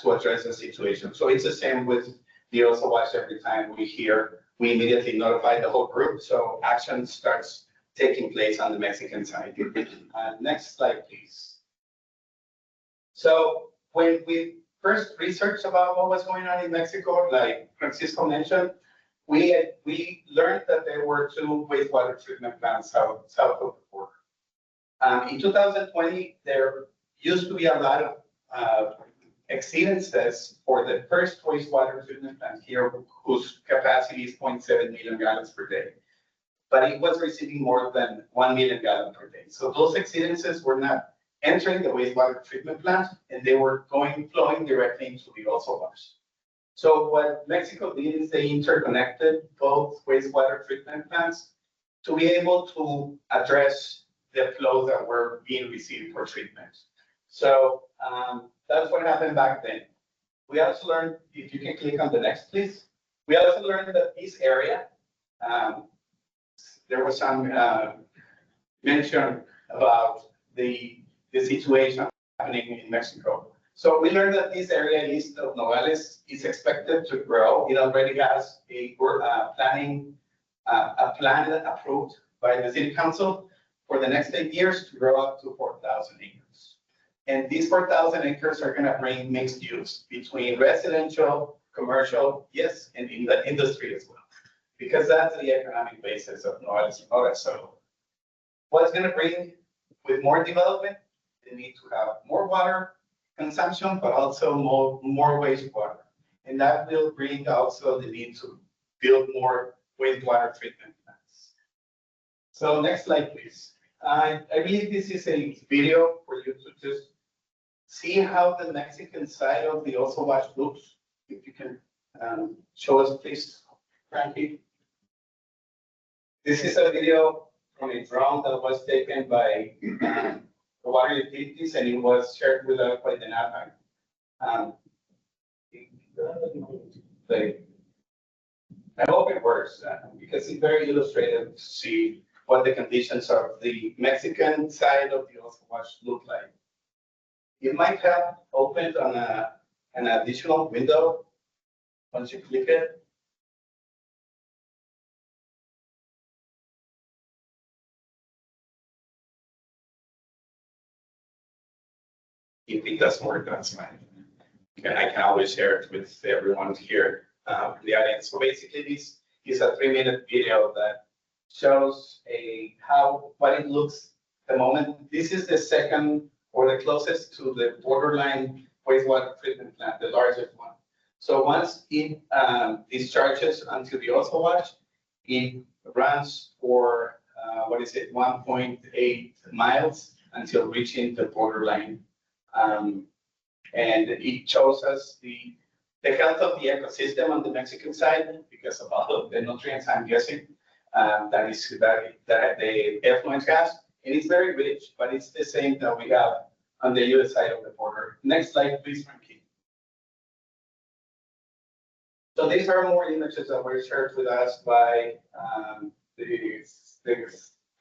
to address the situation. So it's the same with the also watch. Every time we hear, we immediately notify the whole group, so action starts taking place on the Mexican side. Next slide, please. So when we first researched about what was going on in Mexico, like Francisco mentioned, we learned that there were 2 wastewater treatment plants south of the border. In 2020, there used to be a lot of exceedances for the first wastewater treatment plant here, whose capacity is 0.7 million gallons per day. But it was receiving more than 1 million gallons per day. So those exceedances were not entering the wastewater treatment plant, and they were flowing directly into the also wash. So what Mexico did is they interconnected both wastewater treatment plants to be able to address the flows that were being received for treatment. So that's what happened back then. We also learned, if you can click on the next, please. We also learned that this area, there was some mention about the situation happening in Mexico. So we learned that this area east of Nogales is expected to grow. It already has a plan approved by the city council for the next 8 years to grow up to 4,000 acres. And these 4,000 acres are going to bring mixed use between residential, commercial, yes, and in the industry as well, because that's the economic basis of Nogales and Sonora. So what's going to bring with more development, they need to have more water consumption, but also more wastewater. And that will bring also the need to build more wastewater treatment plants. So next slide, please. I believe this is a video for you to just see how the Mexican side of the also watch looks. If you can show us, please, Frankie. This is a video from a drone that was taken by the water utilities, and it was shared with us by the NAPAC. I hope it works because it's very illustrative to see what the conditions of the Mexican side of the also watch look like. It might have opened on an additional window once you click it. If it doesn't work, that's fine. And I can always share it with everyone here in the audience. So basically, this is a 3-minute video that shows what it looks at the moment. This is the second or the closest to the borderline wastewater treatment plant, the largest one. So once it discharges onto the also watch, it runs for 1.8 miles until reaching the borderline. And it shows us the health of the ecosystem on the Mexican side because of all of the nutrients, I'm guessing, that the effluent has. And it's very rich, but it's the same that we have on the US side of the border. Next slide, please, Frankie. So these are more images that were shared with us by the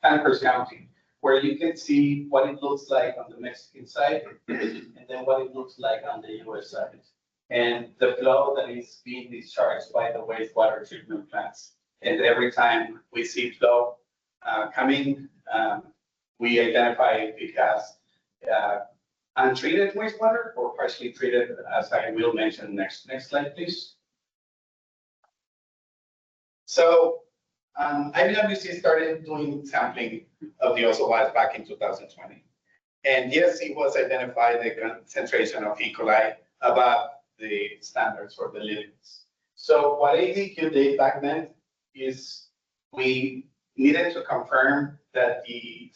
Santa County, where you can see what it looks like on the Mexican side and then what it looks like on the US side. And the flow that is being discharged by the wastewater treatment plants. And every time we see flow coming, we identify if it has untreated wastewater or partially treated, as I will mention next. Next slide, please. So IBWC started doing sampling of the Osawash back in 2020. And yes, it was identified the concentration of E. coli above the standards for the limits. So what ADQ did back then is we needed to confirm that the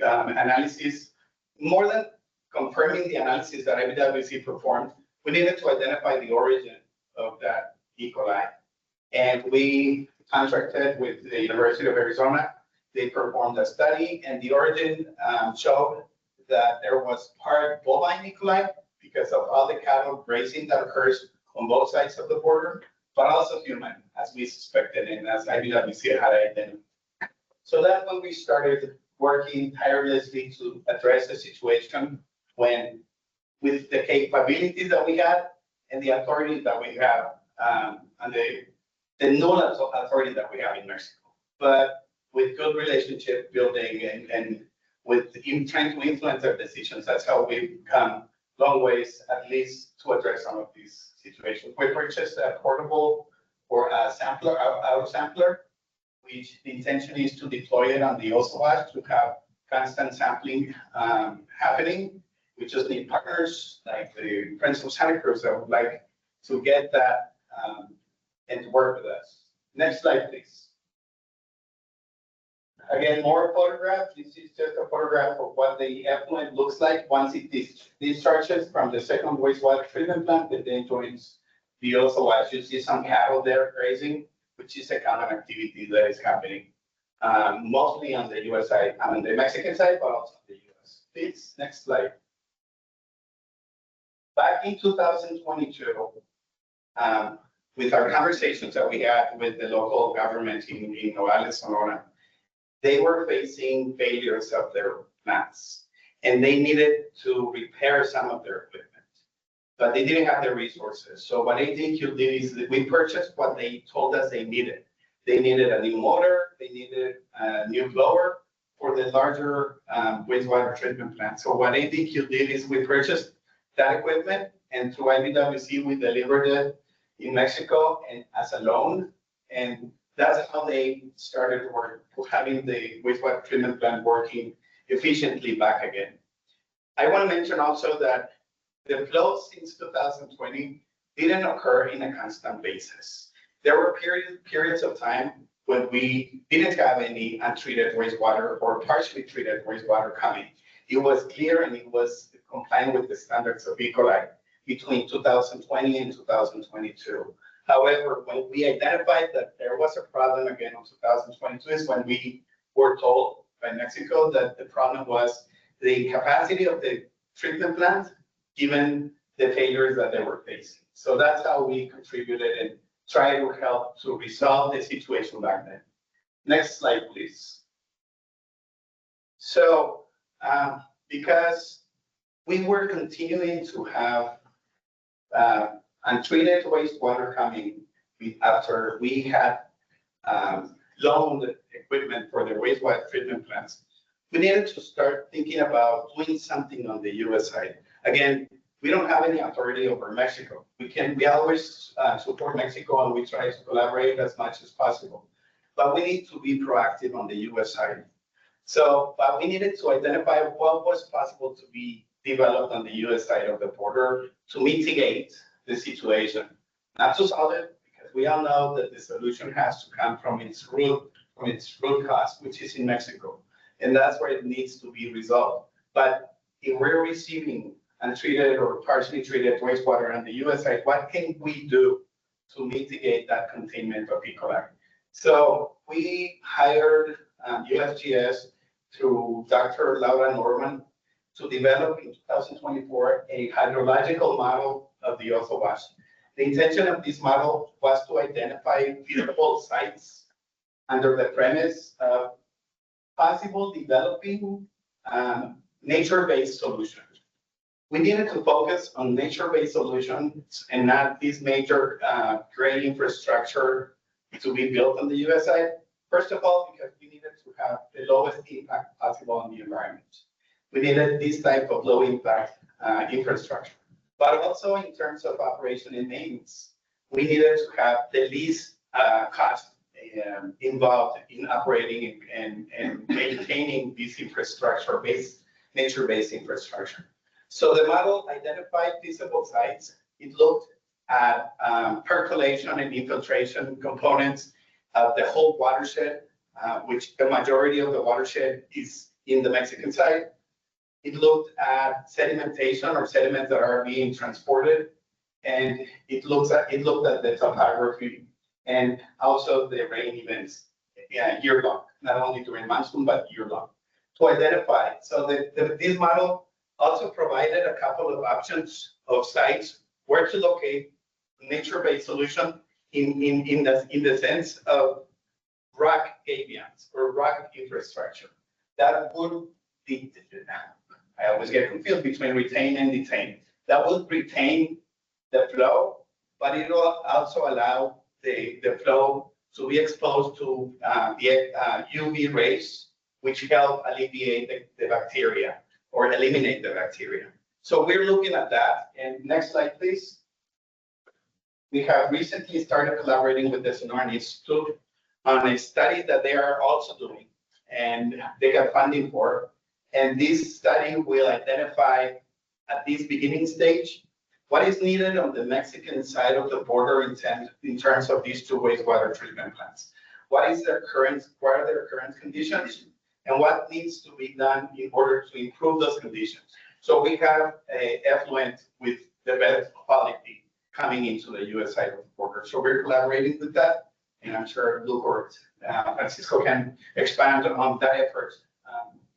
analysis, more than confirming the analysis that IBWC performed, we needed to identify the origin of that E. coli. And we contracted with the University of Arizona. They performed a study, and the origin showed that there was part bovine E. coli because of all the cattle grazing that occurs on both sides of the border, but also human, as we suspected and as IBWC had identified. So that's when we started working tirelessly to address the situation when, with the capabilities that we had and the authority that we have, and the null authority that we have in Mexico. But with good relationship building and with trying to influence their decisions, that's how we've come long ways, at least to address some of these situations. We purchased a portable or a sampler, our sampler, which the intention is to deploy it on the Osawash to have constant sampling happening. We just need partners like the Friends of Santa Cruz that would like to get that and to work with us. Next slide, please. Again, more photographs. This is just a photograph of what the effluent looks like once it discharges from the second wastewater treatment plant and then joins the Osawash. You see some cattle there grazing, which is a common activity that is happening mostly on the US side, on the Mexican side, but also on the US. Please, next slide. Back in 2022, with our conversations that we had with the local government in Nogales, Sonora, they were facing failures of their plants and they needed to repair some of their equipment, but they didn't have the resources. So what ADQ did is that we purchased what they told us they needed. They needed a new motor, they needed a new blower for the larger wastewater treatment plant. So what ADQ did is we purchased that equipment, and through IBWC, we delivered it in Mexico and as a loan. And that's how they started having the wastewater treatment plant working efficiently back again. I want to mention also that the flow since 2020 didn't occur in a constant basis. There were periods of time when we didn't have any untreated wastewater or partially treated wastewater coming. It was clear and it was complying with the standards of E. coli between 2020 and 2022. However, when we identified that there was a problem again in 2022 is when we were told by Mexico that the problem was the capacity of the treatment plant, given the failures that they were facing. So that's how we contributed and tried to help to resolve the situation back then. Next slide, please. So because we were continuing to have untreated wastewater coming after we had loaned equipment for the wastewater treatment plants, we needed to start thinking about doing something on the US side. Again, we don't have any authority over Mexico. We always support Mexico and we try to collaborate as much as possible, but we need to be proactive on the US side. So, but we needed to identify what was possible to be developed on the US side of the border to mitigate the situation, not to solve it, because we all know that the solution has to come from its root cause, which is in Mexico. And that's where it needs to be resolved. But if we're receiving untreated or partially treated wastewater on the US side, what can we do to mitigate that containment of E. coli? So we hired USGS through Dr. Laura Norman to develop in 2024 a hydrological model of the Osawash. The intention of this model was to identify feasible sites under the premise of possible developing nature-based solutions. We needed to focus on nature-based solutions and not this major great infrastructure to be built on the US side. First of all, because we needed to have the lowest impact possible on the environment. We needed this type of low impact infrastructure, but also in terms of operation and maintenance, we needed to have the least cost involved in operating and maintaining this nature-based infrastructure. So the model identified feasible sites. It looked at percolation and infiltration components of the whole watershed, which the majority of the watershed is in the Mexican side. It looked at sedimentation or sediments that are being transported, and it looked at the topography and also the rain events year long, not only during monsoon, but year long, to identify. So this model also provided a couple of options of sites where to locate nature-based solution in the sense of rock gabions or rock infrastructure. That would be, I always get confused between retain and detain. That would retain the flow, but it will also allow the flow to be exposed to the UV rays, which help alleviate the bacteria or eliminate the bacteria. So we're looking at that. And next slide, please. We have recently started collaborating with the Sonoran Institute on a study that they are also doing, and they got funding for. And this study will identify at this beginning stage what is needed on the Mexican side of the border in terms of these two wastewater treatment plants. What are their current conditions, and what needs to be done in order to improve those conditions? So we have a effluent with the best quality coming into the US side of the border. So we're collaborating with that, and I'm sure Luke or Francisco can expand on that effort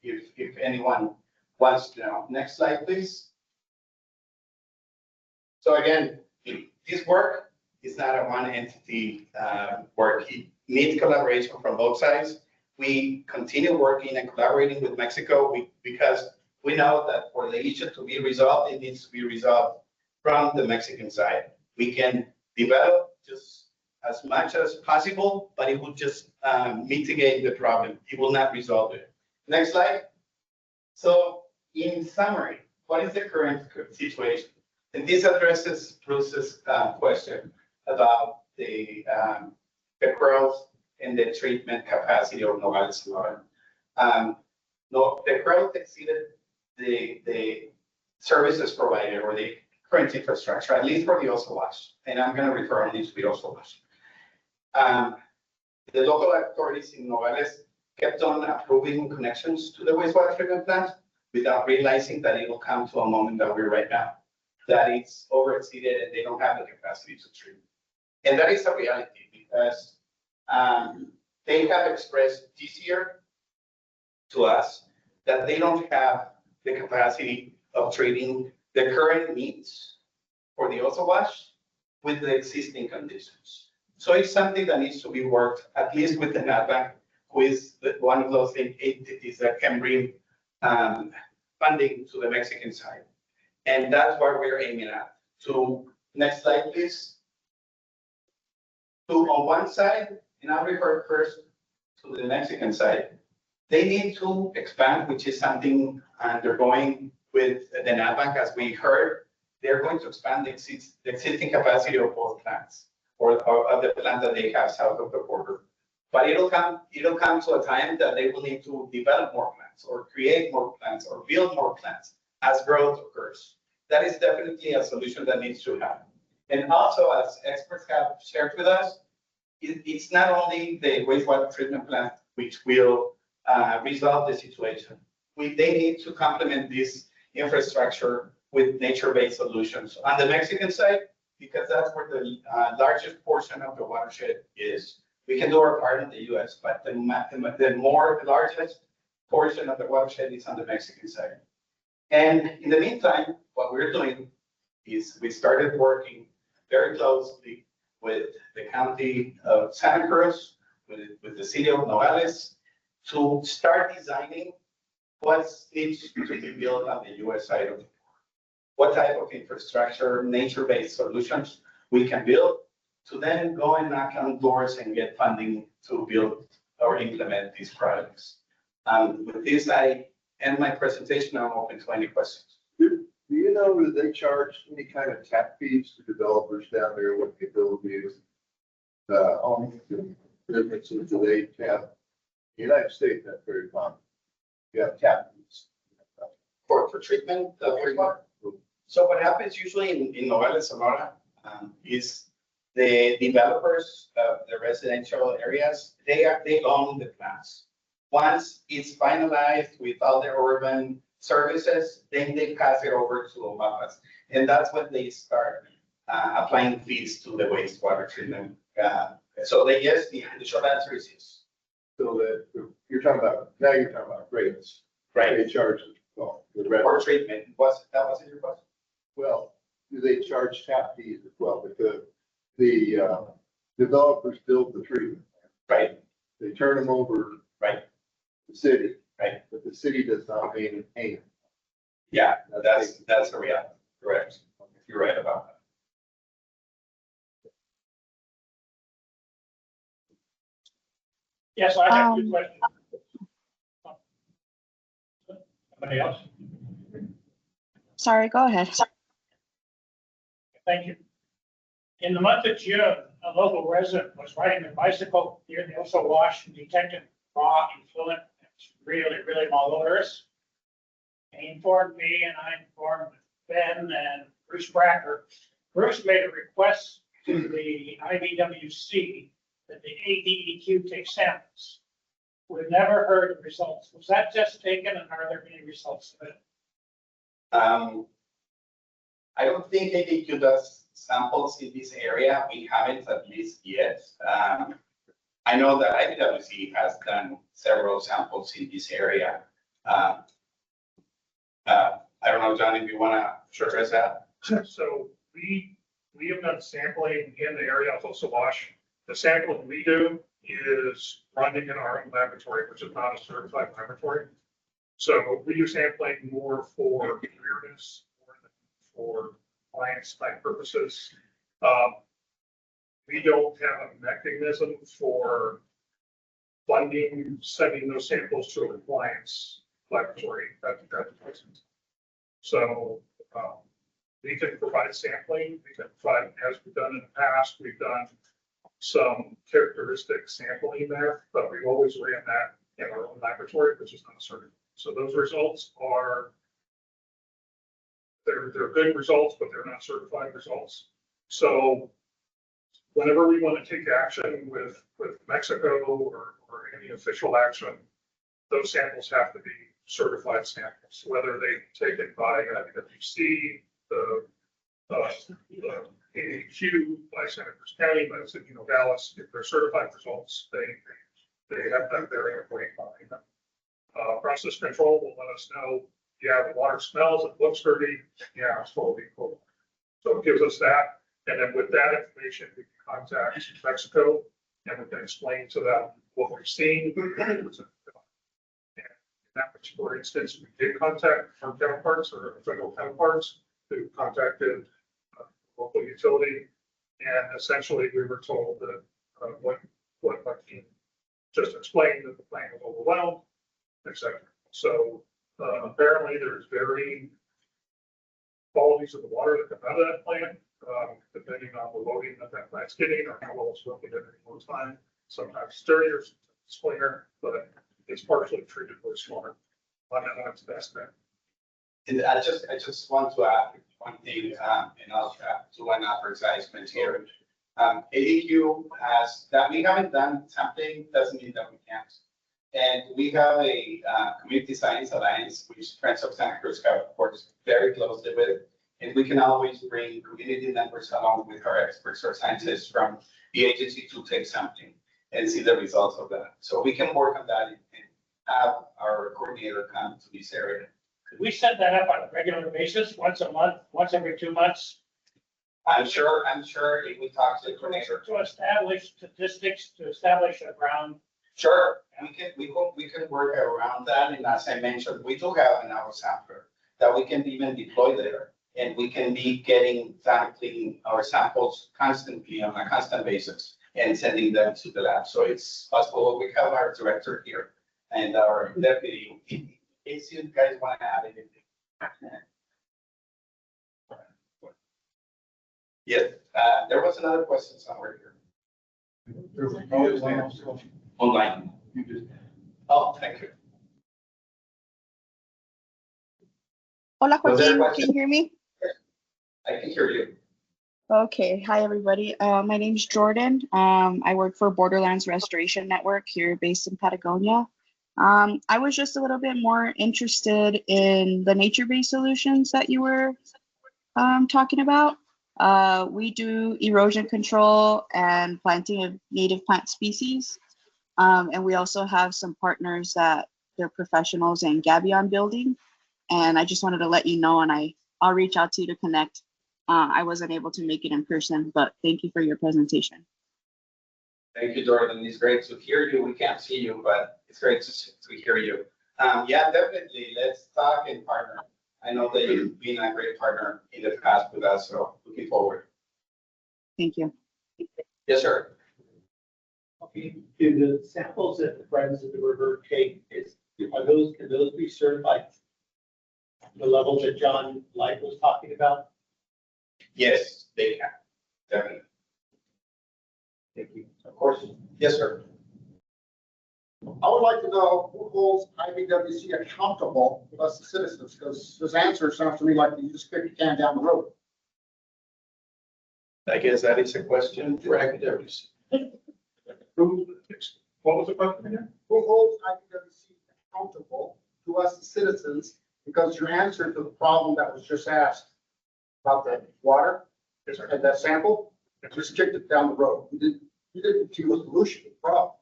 if anyone wants to know. Next slide, please. So again, this work is not a one entity work. It needs collaboration from both sides. We continue working and collaborating with Mexico because we know that for the issue to be resolved, it needs to be resolved from the Mexican side. We can develop just as much as possible, but it will just mitigate the problem. It will not resolve it. Next slide. So in summary, what is the current situation? And this addresses Cruz's question about the growth and the treatment capacity of Nogales. No, the growth exceeded the services provided or the current infrastructure, at least for the Osawash. And I'm going to refer only to the Osawash. The local authorities in Nogales kept on approving connections to the wastewater treatment plant without realizing that it will come to a moment that we're right now, that it's overexceeded and they don't have the capacity to treat. And that is a reality because they have expressed this year to us that they don't have the capacity of treating the current needs for the Osawash with the existing conditions. So it's something that needs to be worked, at least with the NADBANC, who is one of those entities that can bring funding to the Mexican side. And that's what we're aiming at. So next slide, please. So on one side, and I'll refer first to the Mexican side, they need to expand, which is something undergoing with the NADBANC, as we heard. They're going to expand the existing capacity of both plants or of the plant that they have south of the border. But it'll come to a time that they will need to develop more plants or create more plants or build more plants as growth occurs. That is definitely a solution that needs to happen. And also, as experts have shared with us, it's not only the wastewater treatment plant which will resolve the situation. They need to complement this infrastructure with nature-based solutions. On the Mexican side, because that's where the largest portion of the watershed is, we can do our part in the US, but the largest portion of the watershed is on the Mexican side. And in the meantime, what we're doing is we started working very closely with the county of Santa Cruz, with the city of Nogales, to start designing what needs to be built on the US side of the border. What type of infrastructure, nature-based solutions we can build to then go and knock on doors and get funding to build or implement these projects. With this, I end my presentation. I'm open to any questions. Do you know, do they charge any kind of tap fees to developers down there when they build these homes? businesses, do they have, the United States, that's very common. You have tap fees. For treatment, the wastewater. So what happens usually in Nogales, Sonora, is the developers of the residential areas, they own the plants. Once it's finalized with all the urban services, then they pass it over to OMAPAS. And that's when they start applying fees to the wastewater treatment. So they, yes, the short answer is yes. So that, you're talking about, now you're talking about rates. Right. They charge, well, the For rest, treatment, that wasn't your question? well, do they charge tap fees as well? Because the developers build the treatment. Right, They turn them over. Right. The city. Right. But the city does not maintain. yeah, that's the reality, correct. You're right about that. Yes, I have two questions. Somebody else? Sorry, go ahead. Thank you. In the month of June, a local resident was riding a bicycle near the Oso Wash and detected raw effluent. It's really, really malodorous. He informed me and I informed Ben and Bruce Bracker. Bruce made a request to the IBWC that the ADEQ take samples. We've never heard of results. Was that just taken and are there any results of it? I don't think ADQ does samples in this area. We haven't at least yet. I know that IBWC has done several samples in this area. I don't know, John, if you want to address that. So we have done sampling in the area of Oso Wash. The sampling we do is running in our own laboratory, which is not a certified laboratory. So we do sampling more for awareness, more than for science type purposes. We don't have a mechanism for funding, sending those samples to a compliance laboratory. That doesn't. So we can provide sampling. We can provide, as we've done in the past, we've done some characteristic sampling there, but we've always ran that in our own laboratory, which is not certified. So those results are, they're good results, but they're not certified results. So whenever we want to take action with Mexico or any official action, those samples have to be certified samples, whether they take it by IBWC, the ADQ, by Santa Cruz County, by the city of Nogales. If they're certified results, they have that very important behind them. Process control will let us know, yeah, the water smells, it looks dirty, yeah, it's full of E. coli. So it gives us that. And then with that information, we can contact Mexico and we can explain to them what we've seen. And in that particular instance, we did contact our counterparts or federal counterparts who contacted local utility. And essentially we were told that what Joaquin just explained, that the plant was overwhelmed, etc. So apparently there's varying qualities of the water that come out of that plant, depending on the loading that plant's getting or how well it's working at any one time. Sometimes dirtier, sometimes cleaner, but it's partially treated with water. I don't know if it's best bet. And I just want to add one thing, and I'll do an advertisement here. ADQ has that we haven't done sampling doesn't mean that we can't. And we have a community science alliance, which Friends of Santa Cruz works very closely with. And we can always bring community members along with our experts or scientists from the agency to take sampling and see the results of that. So we can work on that and have our coordinator come to this area. Could we set that up on a regular basis, once a month, once every 2 months? I'm sure if we talk to the coordinator. To establish statistics, to establish a ground. Sure, we can work around that. And as I mentioned, we do have an hour sampler that we can even deploy there. And we can be getting sampling our samples constantly on a constant basis and sending them to the lab. So it's possible. We have our director here and our deputy. In case you guys want to add anything. Yes, there was another question somewhere here. There's probably one also. Online. You just, Oh, thank you. Hola, Was there a Joaquin. question? Can you hear me? I can hear you. Okay. Hi, everybody. My name's Jordan. I work for Borderlands Restoration Network here based in Patagonia. I was just a little bit more interested in the nature-based solutions that you were talking about. We do erosion control and planting of native plant species. And we also have some partners that they're professionals in gabion building. And I just wanted to let you know, and I'll reach out to you to connect. I wasn't able to make it in person, but thank you for your presentation. Thank you, Jordan. It's great to hear you. We can't see you, but it's great to hear you. Yeah, definitely. Let's talk and partner. I know that you've been a great partner in the past with us, so looking forward. Thank you. Yes, sir. Okay, do the samples that the Friends of the River take, can those be certified? The levels that John Light was talking about? Yes, they can. Definitely. Thank you. Of course. Yes, sir. I would like to know who holds IBWC accountable to us, the citizens, because his answer sounds to me like you just kick the can down the road. I guess that is a question for academics. What was the question again? Who holds IBWC accountable to us, the citizens, because your answer to the problem that was just asked about the water Yes, sir. and that sample, just kicked it down the road. You didn't choose a solution to the problem.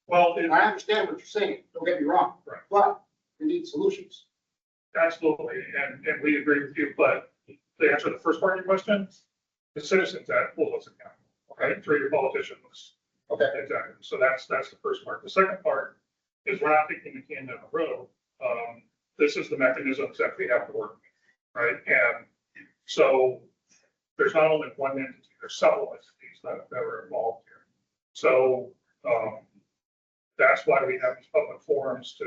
Well, And I understand what you're saying, don't get me wrong. Right. But we need solutions. absolutely, and we agree with you, but to answer the first part of your question, the citizens that hold us accountable, right, through your politicians. Okay. Exactly, so that's the first part. The second part is we're not kicking the can down the road. This is the mechanisms that we have to work with, right? And so there's not only one entity, there's several entities that are involved here. So that's why we have these public forums to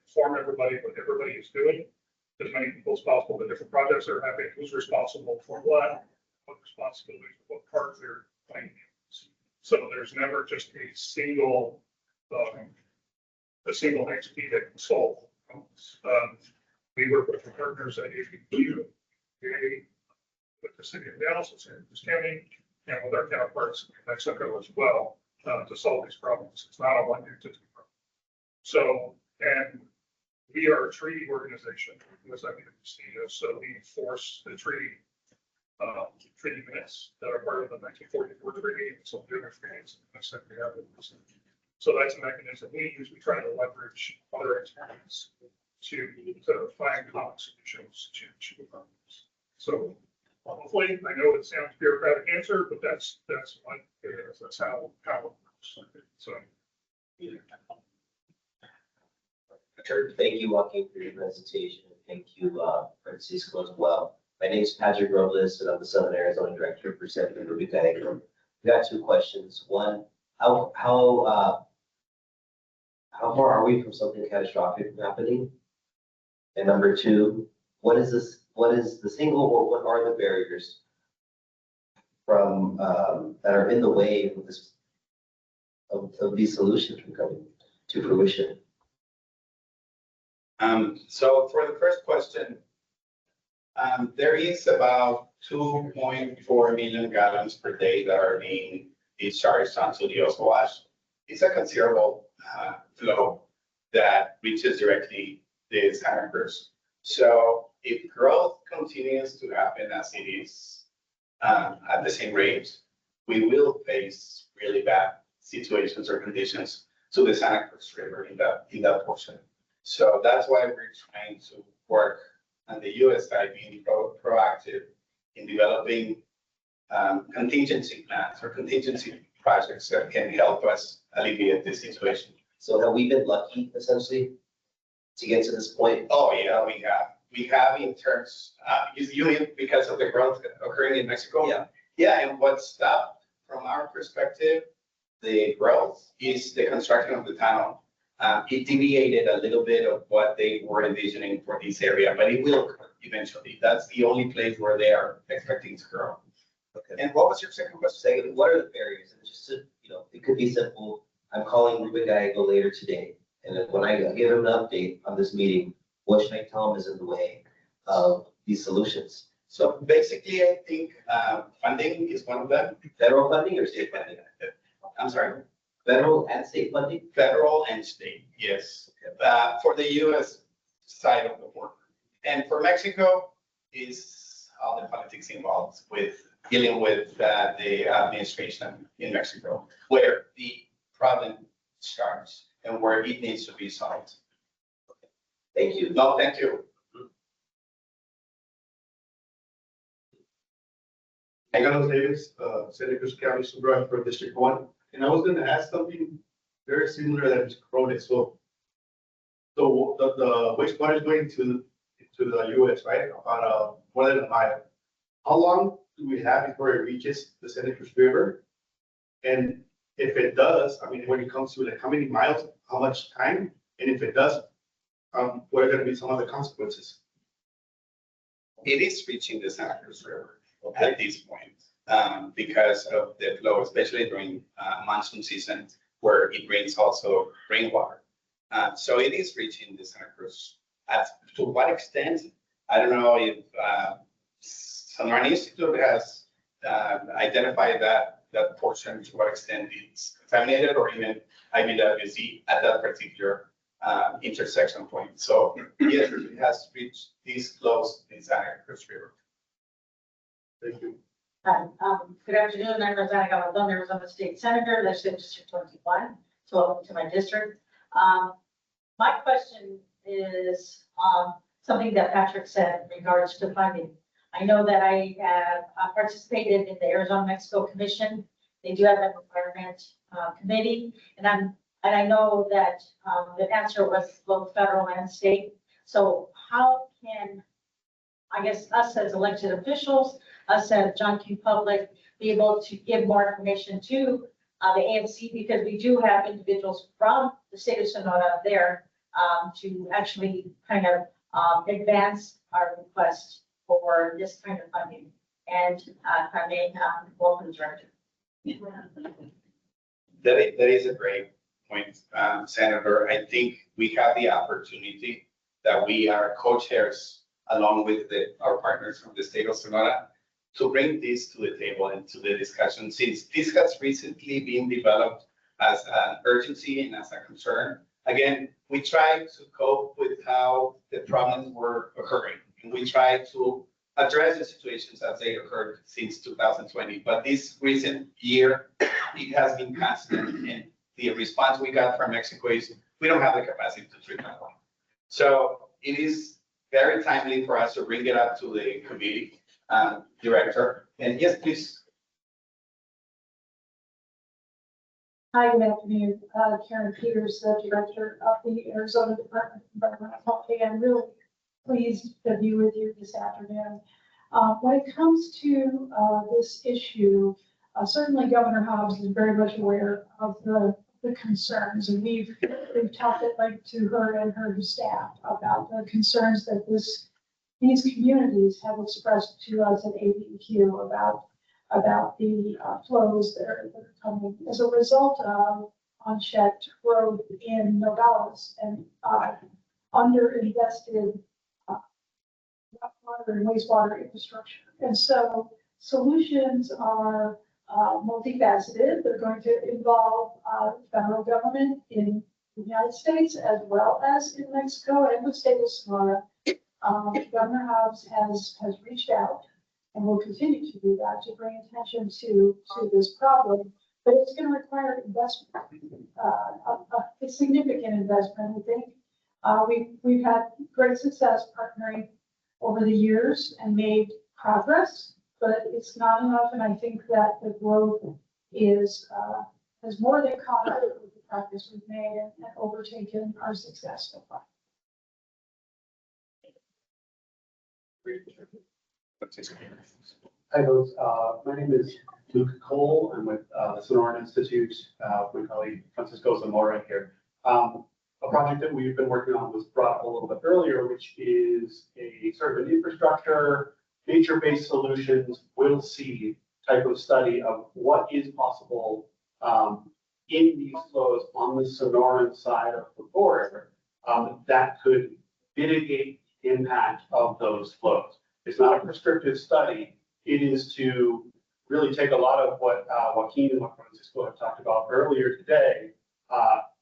inform everybody what everybody is doing. As many people as possible, the different projects are having, who's responsible for what responsibilities, what part they're playing. So there's never just a single entity that can solve. We work with the partners at USIBWC, with the city of Nogales, and Cruz County, and with our counterparts in Mexico as well, to solve these problems. It's not a one entity problem. So, and we are a treaty organization, USIBWC, so we enforce the treaty minutes that are part of the 1944 treaty, and some different treaties. So that's a mechanism we use. We try to leverage other experience to find common solutions to problems. So hopefully, I know it sounds bureaucratic answer, but that's what it is. That's how it works. So. Thank you, Joaquin, for your presentation. Thank you, Francisco, as well. My name is Patrick Robles, and I'm the Southern Arizona Director for Central Rubicon. We got two questions. One, how far are we from something catastrophic happening? And number two, what is the single, or what are the barriers from that are in the way of this of these solutions from coming to fruition? So for the first question, there is about 2.4 million gallons per day that are being discharged onto the Osawash. It's a considerable flow that reaches directly the Santa Cruz. So if growth continues to happen as it is at the same rate, we will face really bad situations or conditions to the Santa Cruz River in that portion. So that's why we're trying to work on the US side, being proactive in developing contingency plans or contingency projects that can help us alleviate this situation. So have we been lucky, essentially, to get to this point? Oh, yeah, we have. We have in terms, because of the growth occurring in Mexico. Yeah. Yeah, and what stopped from our perspective, the growth is the construction of the tunnel. It deviated a little bit of what they were envisioning for this area, but it will eventually. That's the only place where they are expecting to grow. Okay. And what was your second question? Second, what are the barriers? And just to, it could be simple. I'm calling Ruben Gallego later today. And then when I give him an update on this meeting, what should I tell him is in the way of these solutions? So basically, I think funding is one of them. Federal funding or state funding? I'm sorry, Federal and state funding? federal and state, yes. For the US side of the border. And for Mexico is all the politics involved with dealing with the administration in Mexico, where the problem starts and where it needs to be solved. Thank you. No, thank you. Hey, Carlos Davis, Santa Cruz County Supervisor for District 1, and I was gonna ask something very similar that Mr. Crone. So the wastewater is going to the US, right? About more than a mile. How long do we have before it reaches the Santa Cruz River? And if it does, I mean, when it comes to like how many miles, how much time? And if it does, what are gonna be some of the consequences? It is reaching the Santa Cruz River at this point because of the flow, especially during monsoon season where it rains also rainwater. So it is reaching the Santa Cruz. To what extent? I don't know if Sonora Institute has identified that portion, to what extent it's contaminated, or even IBWC at that particular intersection point. So yes, it has reached this close in Santa Cruz River. Thank you. Hi, good afternoon. I'm Rosanna Galardon, Arizona State Senator, legislative district 21. So welcome to my district. My question is something that Patrick said in regards to funding. I know that I have participated in the Arizona-Mexico Commission. They do have an environment committee, and I know that the answer was both federal and state. So how can, I guess, us as elected officials, us as John Q. Public, be able to give more information to the AMC, because we do have individuals from the state of Sonora there to actually kind of advance our request for this kind of funding. And I may welcome director. That is a great point, Senator. I think we have the opportunity that we are co-chairs along with our partners from the state of Sonora to bring this to the table and to the discussion, since this has recently been developed as an urgency and as a concern. Again, we try to cope with how the problems were occurring, and we try to address the situations as they occurred since 2020. But this recent year, it has been constant, and the response we got from Mexico is we don't have the capacity to treat that one. So it is very timely for us to bring it up to the committee director. And yes, please. Hi, good afternoon. Karen Peters, the director of the Arizona Department of Environmental Health. I'm really pleased to be with you this afternoon. When it comes to this issue, certainly Governor Hobbs is very much aware of the concerns, and we've talked at length to her and her staff about the concerns that these communities have expressed to us at ABEQ about the flows that are coming as a result of unchecked growth in Nogales and underinvested water and wastewater infrastructure. And so solutions are multifaceted. They're going to involve federal government in the United States as well as in Mexico and the state of Sonora. Governor Hobbs has reached out and will continue to do that to bring attention to this problem. But it's going to require investment, a significant investment, I think. We've had great success partnering over the years and made progress, but it's not enough. And I think that the growth has more than caught up with the progress we've made and overtaken our success so far. Hi, folks. My name is Luke Cole. I'm with the Sonora Institute, my colleague Francisco Zamora here. A project that we've been working on was brought up a little bit earlier, which is a sort of an infrastructure, nature-based solutions, we'll see type of study of what is possible in these flows on the Sonoran side of the border, that could mitigate the impact of those flows. It's not a prescriptive study. It is to really take a lot of what Joaquin and what Francisco have talked about earlier today,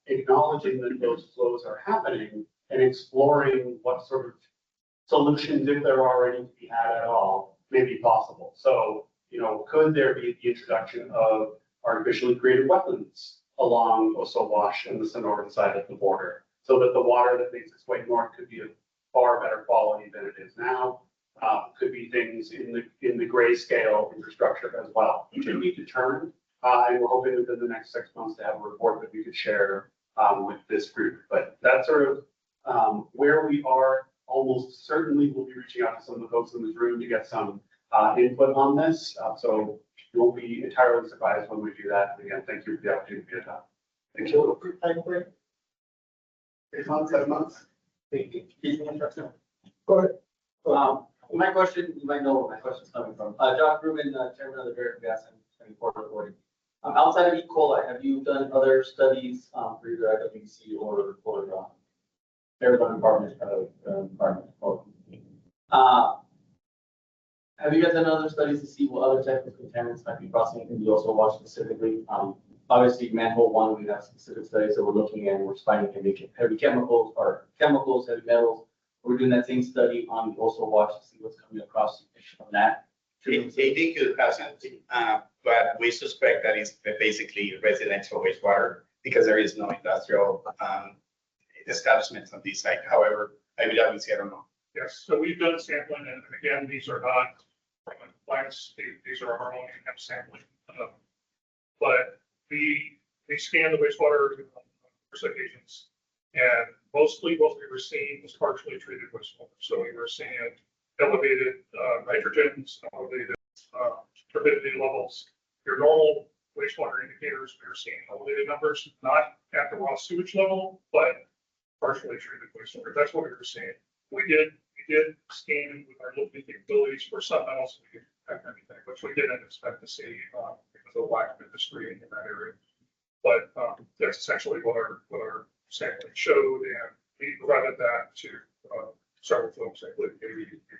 acknowledging that those flows are happening and exploring what sort of solutions, if there are any to be had at all, may be possible. So, could there be the introduction of artificially created wetlands along Oso-Wash and the Sonoran side of the border, so that the water that makes its way north could be of far better quality than it is now? Could be things in the grayscale infrastructure as well, which would be determined. And we're hoping within the next 6 months to have a report that we could share with this group. But that's sort of where we are. Almost certainly we'll be reaching out to some of the folks in this room to get some input on this. So you won't be entirely surprised when we do that. And again, thank you for the opportunity to be at. Thank you. 8 months, 7 months? Go ahead. My question, you might know where my question is coming from. Josh Rubin, Chairman of the American Gas and Report Authority. Outside of E. coli, have you done other studies for either IWC or Arizona Department of have you guys done other studies to see what other types of contaminants might be crossing in the Oso-Wash specifically? Obviously, manhole 1, we have specific studies that we're looking at, and we're finding heavy chemicals, heavy metals. We're doing that same study on the Oso-Wash to see what's coming across from that. They could have something, but we suspect that it's basically residential wastewater because there is no industrial establishments on this site. However, I don't know. Yes, so we've done sampling, and again, these are not from compliance, these are our own in-house sampling. But we scan the wastewater on occasions, and mostly what we were seeing was partially treated wastewater. So we were seeing elevated nitrogens, elevated turbidity levels. Your normal wastewater indicators, we were seeing elevated numbers, not at the raw sewage level, but partially treated wastewater. That's what we were seeing. We did scan with our local capabilities for some metals, we didn't detect anything, which we didn't expect to see because of lack of industry in that area. But that's essentially what our sampling showed, and we provided that to several folks, I believe,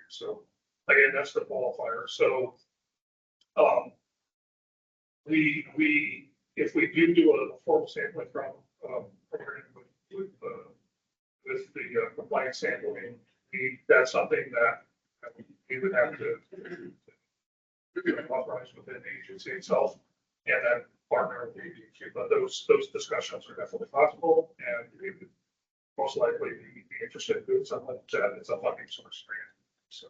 so again, that's the qualifier. So if we do a formal sampling from program with the compliance sampling, that's something that we would have to authorize within the agency itself, and then partner with the agency. But those discussions are definitely possible, and we would most likely be interested in doing something like that. It's a funding source for you. So,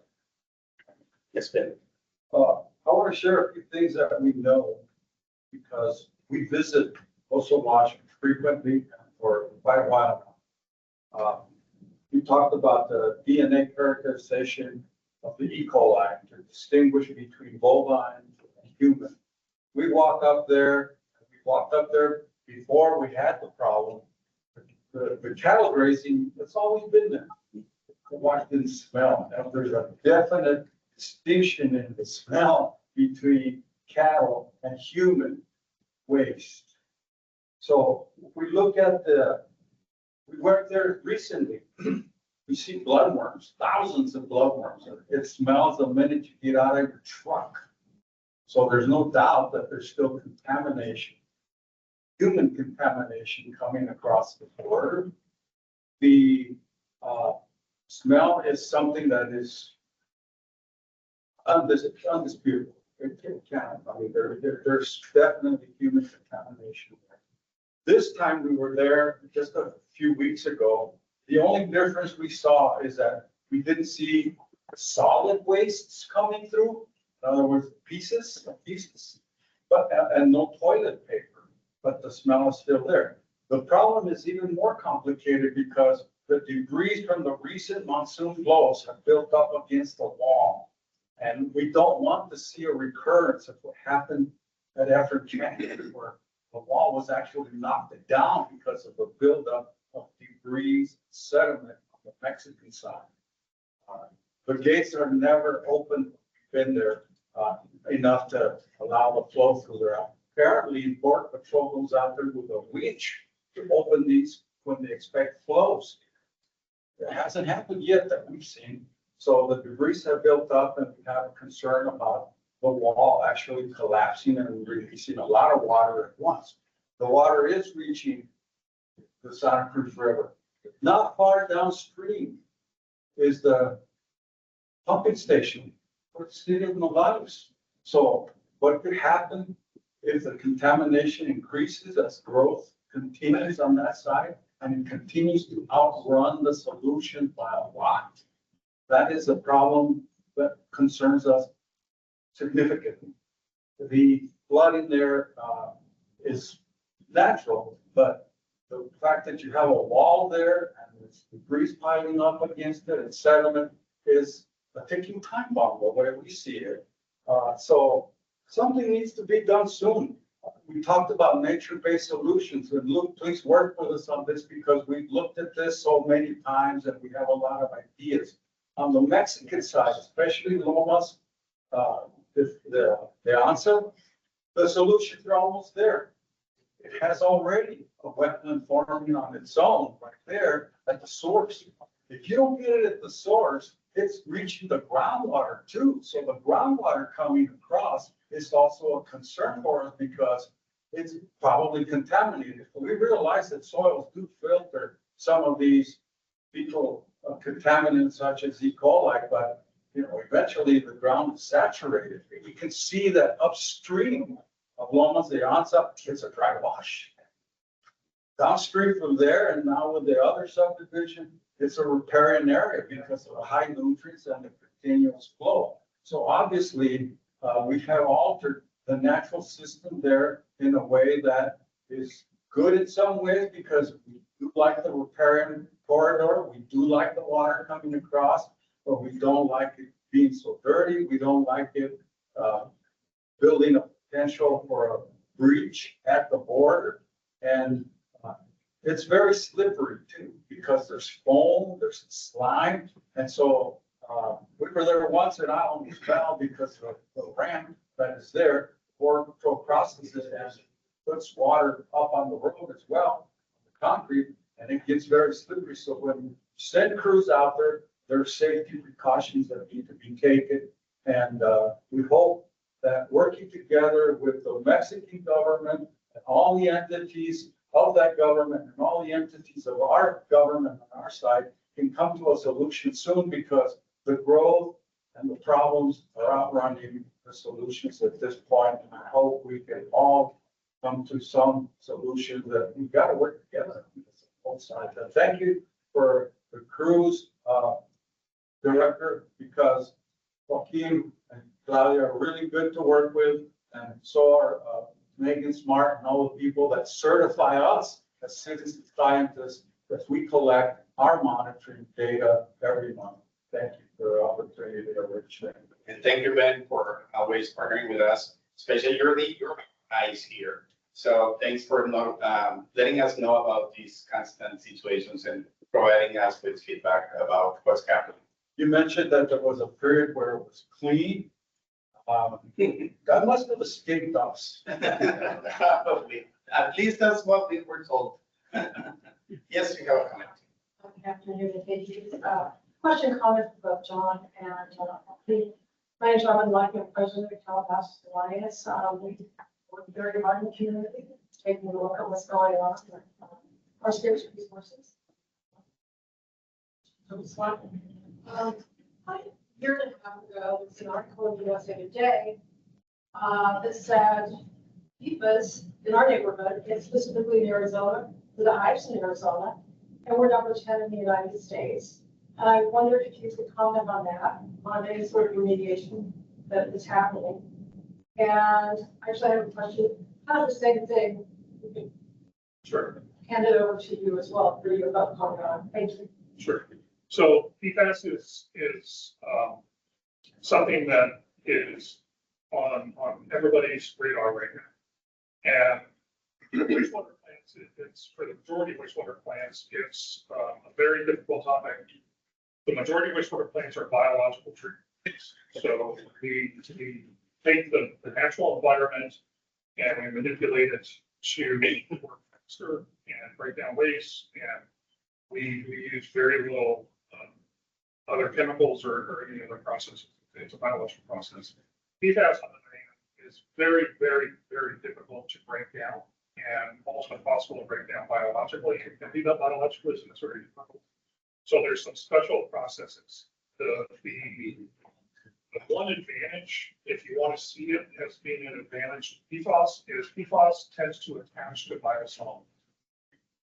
yes, Ben. I want to share a few things that we know because we visit Oso-Wash frequently for quite a while now. We talked about the DNA characterization of the E. coli to distinguish between bovine and human. We walked up there before we had the problem. The cattle grazing, it's always been there. The wash didn't smell. And there's a definite distinction in the smell between cattle and human waste. So if we look at we went there recently. We see bloodworms, thousands of bloodworms. It smells the minute you get out of your truck. So there's no doubt that there's still contamination, human contamination coming across the border. The smell is something that is undisputable. It can't. I mean, there's definitely human contamination there. This time we were there just a few weeks ago. The only difference we saw is that we didn't see solid wastes coming through. In other words, pieces, but and no toilet paper, but the smell is still there. The problem is even more complicated because the debris from the recent monsoon blows have built up against the wall. And we don't want to see a recurrence of what happened at Effort Canyon, where the wall was actually knocked down because of the buildup of debris, sediment on the Mexican side. The gates are never open, been there enough to allow the flow through there. apparently Border Patrol goes out there with a winch to open these when they expect flows. It hasn't happened yet that we've seen. So the debris have built up and we have a concern about the wall actually collapsing and releasing a lot of water at once. The water is reaching the Santa Cruz River. Not far downstream is the pumping station for the city of Nogales. So what could happen if the contamination increases as growth continues on that side and it continues to outrun the solution by a lot? That is a problem that concerns us significantly. The flooding there is natural, but the fact that you have a wall there and there's debris piling up against it and sediment is a ticking time bomb, the way we see it. So something needs to be done soon. We talked about nature-based solutions, and Luke, please work with us on this because we've looked at this so many times and we have a lot of ideas. On the Mexican side, especially Lomas, the answer, the solutions are almost there. It has already a wetland forming on its own right there at the source. If you don't get it at the source, it's reaching the groundwater too. So the groundwater coming across is also a concern for us because it's probably contaminated. We realize that soils do filter some of these fecal contaminants such as E. coli, but eventually the ground is saturated. You can see that upstream of Lomas de Anza, it's a dry wash. Downstream from there, and now with the other subdivision, it's a riparian area because of the high nutrients and the continuous flow. So obviously, we have altered the natural system there in a way that is good in some ways because we do like the riparian corridor. We do like the water coming across, but we don't like it being so dirty. We don't like it building a potential for a breach at the border. And it's very slippery too, because there's foam, there's slime. And so we were there once and I almost fell because of the ramp that is there. Border Patrol crosses it and puts water up on the road as well, the concrete, and it gets very slippery. So when you send crews out there, there are safety precautions that need to be taken. And we hope that working together with the Mexican government and all the entities of that government and all the entities of our government on our side can come to a solution soon because the growth and the problems are outrunning the solutions at this point. And I hope we can all come to some solution that we've got to work together on both sides. And thank you for the Cruz director because Joaquin and Claudia are really good to work with, and so are Megan Smart and all the people that certify us as citizen scientists as we collect our monitoring data every month. Thank you for the opportunity to reach that. And thank you, Ben, for always partnering with us, especially your eyes here. So thanks for letting us know about these constant situations and providing us with feedback about what's happening. You mentioned that there was a period where it was clean. That must have escaped us. Probably. At least that's what we were told. Yes, you have a comment. Good afternoon, thank you. Question, comment about John and my name is Robin Lucky, I'm president of Calabasas Alliance. We work very hard in the community, taking a look at what's going on with our scarce resources. A year and a half ago, there was an article in the USA Today that said PFAS in our neighborhood, and specifically in Arizona, with the highest in Arizona, and we're number 10 in the United States. And I wondered if you could comment on that, on any sort of remediation that is happening. And actually, I have a question, kind of the same thing. Sure. Hand it over to you as well for you about comment on. Thank you. Sure. So PFAS is something that is on everybody's radar right now. And wastewater plants, it's for the majority of wastewater plants, it's a very difficult topic. The majority of wastewater plants are biological treatments. So we take the natural environment and we manipulate it to work faster and break down waste. And we use very little other chemicals or any other processes. It's a biological process. PFAS on the land is very, very, very difficult to break down and almost impossible to break down biologically. It can be done biologically, so it's very difficult. So there's some special processes. The one advantage, if you want to see it as being an advantage to PFAS, is PFAS tends to attach to biosolids.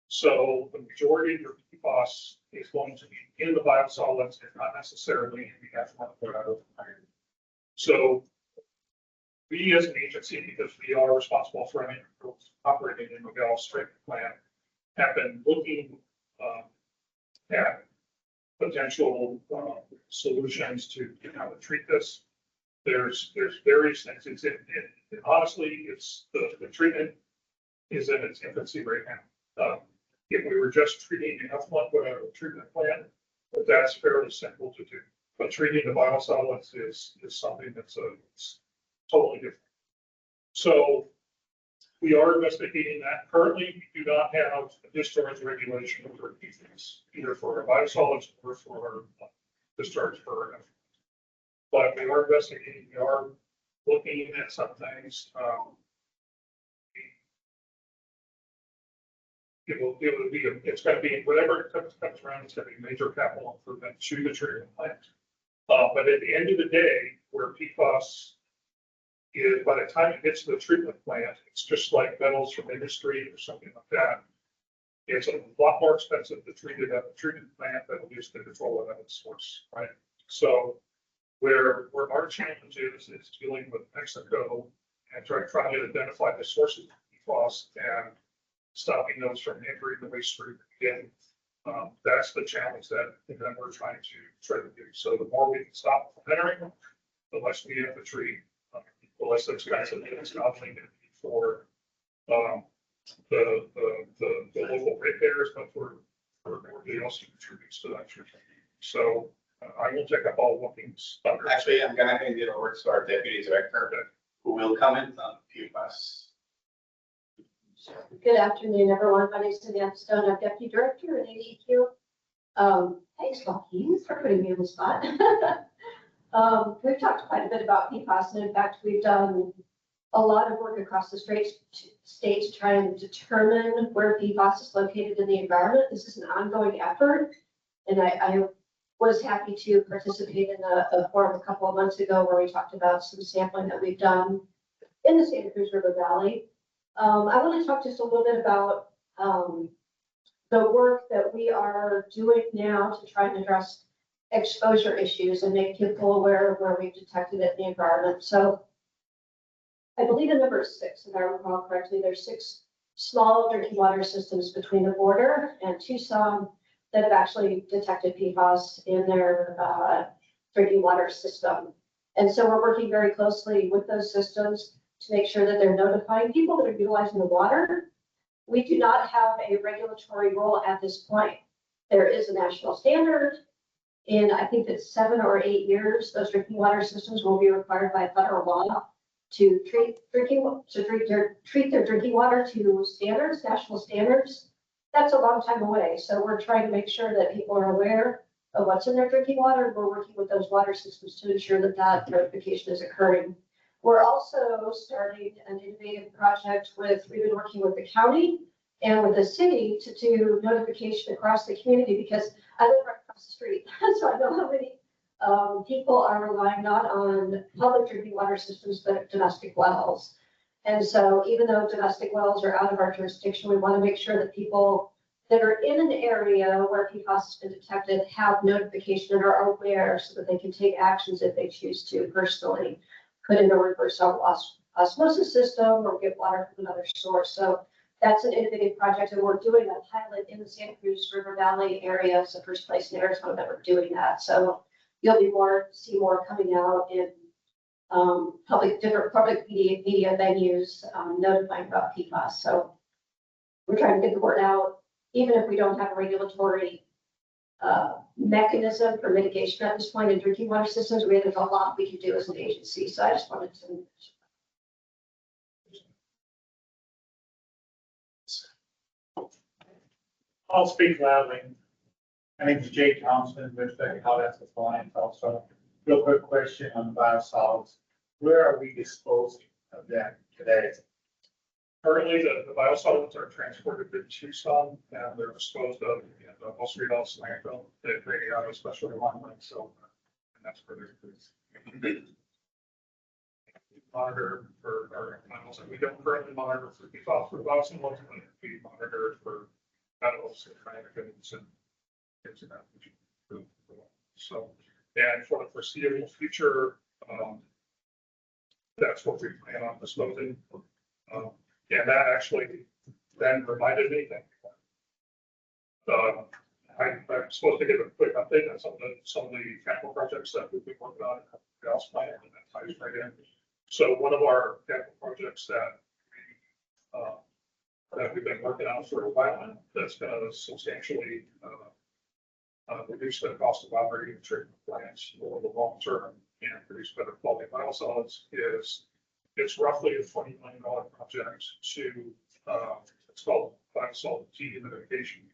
So the majority of your PFAS is going to be in the biosolids and not necessarily in the effluent put out of the fire. So we as an agency, because we are responsible for any operating in Nogales treatment plant, have been looking at potential solutions to how to treat this. There's various things. Honestly, the treatment is in its infancy right now. If we were just treating the effluent with a treatment plant, that's fairly simple to do. But treating the biosolids is something that's it's totally different. So we are investigating that. Currently, we do not have a discharge regulation for PFAS, either for our biosolids or for our discharge for effluent. But we are investigating. We are looking at some things. It's going to be whatever it comes around. It's going to be major capital improvement to the treatment plant. But at the end of the day, where PFAS is, by the time it gets to the treatment plant, it's just like metals from industry or something like that. It's a lot more expensive to treat it at the treatment plant than it is to control it at its source, right? So where our challenge is dealing with Mexico and trying to identify the sources of PFAS and stopping those from entering the waste stream again. That's the challenge that we're trying to do. So the more we can stop from entering them, the less we have to treat, the less expensive it is not only for the local ratepayers, but for everybody else who contributes to that treatment. So I will check up all bookings. Actually, I'm gonna hand it over to our deputy director, who will comment on PFAS. Good afternoon, everyone. My name is Samantha Stone. I'm Deputy Director at ADQ. Thanks, Joaquin, for putting me on the spot. We've talked quite a bit about PFAS, and in fact, we've done a lot of work across the state to try and determine where PFAS is located in the environment. This is an ongoing effort, and I was happy to participate in a forum a couple of months ago where we talked about some sampling that we've done in the Santa Cruz River Valley. I want to talk just a little bit about the work that we are doing now to try and address exposure issues and make people aware of where we've detected it in the environment. So I believe in number 6, if I recall correctly, there's 6 small drinking water systems between the border and Tucson that have actually detected PFAS in their drinking water system. And so we're working very closely with those systems to make sure that they're notifying people that are utilizing the water. We do not have a regulatory role at this point. There is a national standard. In I think it's 7 or 8 years, those drinking water systems will be required by federal law to treat their drinking water to standards, national standards. That's a long time away. So we're trying to make sure that people are aware of what's in their drinking water. We're working with those water systems to ensure that that notification is occurring. We're also starting an innovative project we've been working with the county and with the city to do notification across the community, because I live right across the street. So I know how many people are relying not on public drinking water systems, but domestic wells. And so even though domestic wells are out of our jurisdiction, we want to make sure that people that are in an area where PFAS has been detected have notification and are aware so that they can take actions if they choose to personally put in a reverse osmosis system or get water from another source. So that's an innovative project, and we're doing a pilot in the Santa Cruz River Valley area. It's the first place in Arizona that we're doing that. So you'll see more coming out in different public media venues notifying about PFAS. So we're trying to get the word out, even if we don't have a regulatory mechanism for mitigation at this point in drinking water systems. There's a lot we can do as an agency. So I just wanted to. I'll speak loudly. My name is Jay Thompson, with the Howard's Alliance also. Real quick question on biosolids. Where are we disposing of that today? Currently, the biosolids are transported to Tucson and they're disposed of in the Los Rios landfill. They are especially alignment, so, and that's where they're. Monitor for our metals, and we don't currently monitor for PFAS for biosolids, but we monitor for metals and fragments and things of that nature. So, and for the foreseeable future, that's what we plan on disposing. And that actually then reminded me that I'm supposed to give a quick update on some of the capital projects that we've been working on at the Gauss plant, and that ties right in. So one of our capital projects that we've been working on for a while now, that's going to substantially reduce the cost of operating treatment plants over the long term and produce better quality biosolids is it's roughly a $20 million project to it's called biosolid dehumidification.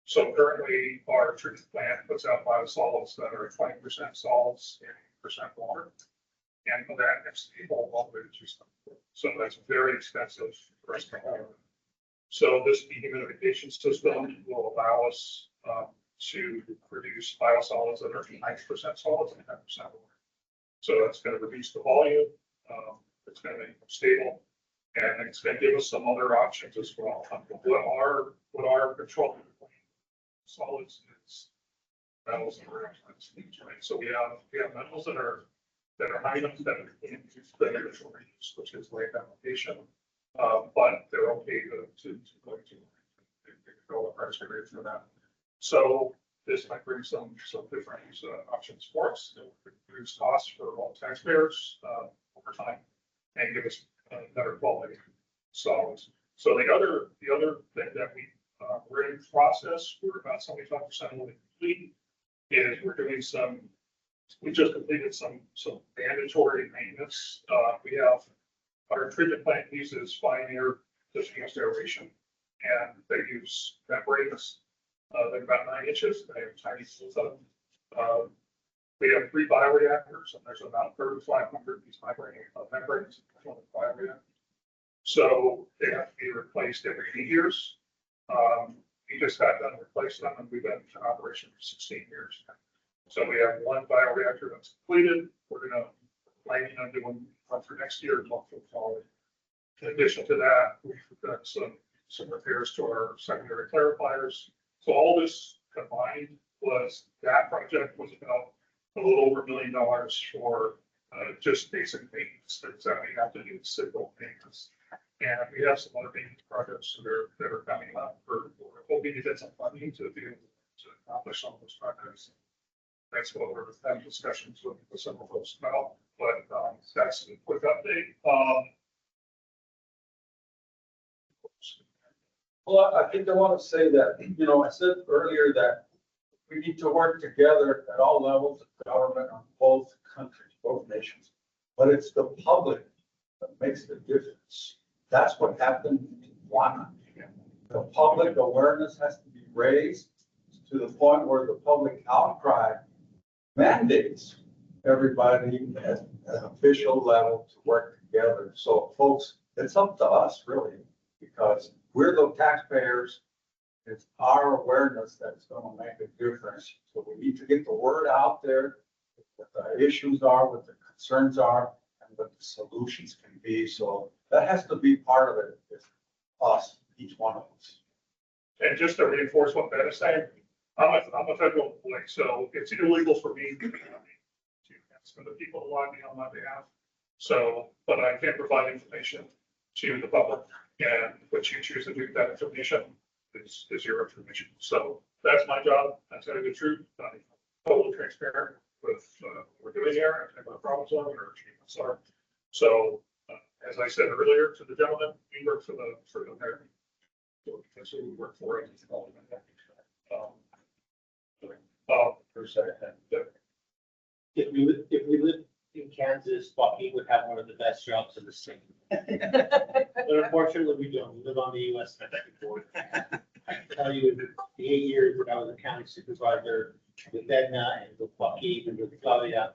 So currently our treatment plant puts out biosolids that are 20% solids and 8% water. And for that, it's all the way to Tucson. So that's very expensive for us to have. So this dehumidification system will allow us to produce biosolids that are 90% solids and 10% water. So that's going to reduce the volume. It's going to make them stable, and it's going to give us some other options as well. What our control solids is metals and rare things, right? So we have metals that are high enough that we can use the initial reuse, which is late application, but they're okay to go to control the price rate for that. So this might bring some different options for us. It will reduce costs for all taxpayers over time and give us better quality solids. So the other thing that we're in process, we're about 75% of the complete, is we just completed some mandatory maintenance. We have our treatment plant uses Pioneer diffused aeration, and they use membranes. They're about 9 inches. They have tiny seals on them. We have 3 bioreactors, and there's about 3,500 of these membranes in the bioreactor. So they have to be replaced every 8 years. We just got done replacing them, and we've been in operation for 16 years now. So we have 1 bioreactor that's completed. We're going to plan on doing one for next year and one for the following. In addition to that, we've done some repairs to our secondary clarifiers. So all this combined that project was about a little over $1 million for just basic maintenance that we have to do, simple maintenance. And we have some other maintenance projects that are coming up. We're hoping to get some funding to be able to accomplish some of those projects. That's what we're having discussions with some of folks about, but that's a quick update. Well, I think I want to say that, I said earlier that we need to work together at all levels of government on both countries, both nations. But it's the public that makes the difference. That's what happened in Tijuana. The public awareness has to be raised to the point where the public outcry mandates everybody at an official level to work together. So folks, it's up to us really, because we're the taxpayers. It's our awareness that's going to make a difference. So we need to get the word out there, what the issues are, what the concerns are, and what the solutions can be. So that has to be part of it, it's us, each one of us. And just to reinforce what Ben is saying, I'm a federal employee, so it's illegal for me to ask for the people who want me on my behalf. So, but I can provide information to the public, and what you choose to do with that information is your information. So that's my job. That's telling the truth. I'm totally transparent with what we're doing here and what the problems are or achievements are. So as I said earlier to the gentleman, we work for the mayor. So that's who we work for. For a second. If we lived in Kansas, Joaquin would have one of the best jobs in the state. But unfortunately, we don't. We live on the US border. I can tell you that the 8 years that I was a county supervisor with Edna and with Joaquin and with Claudia,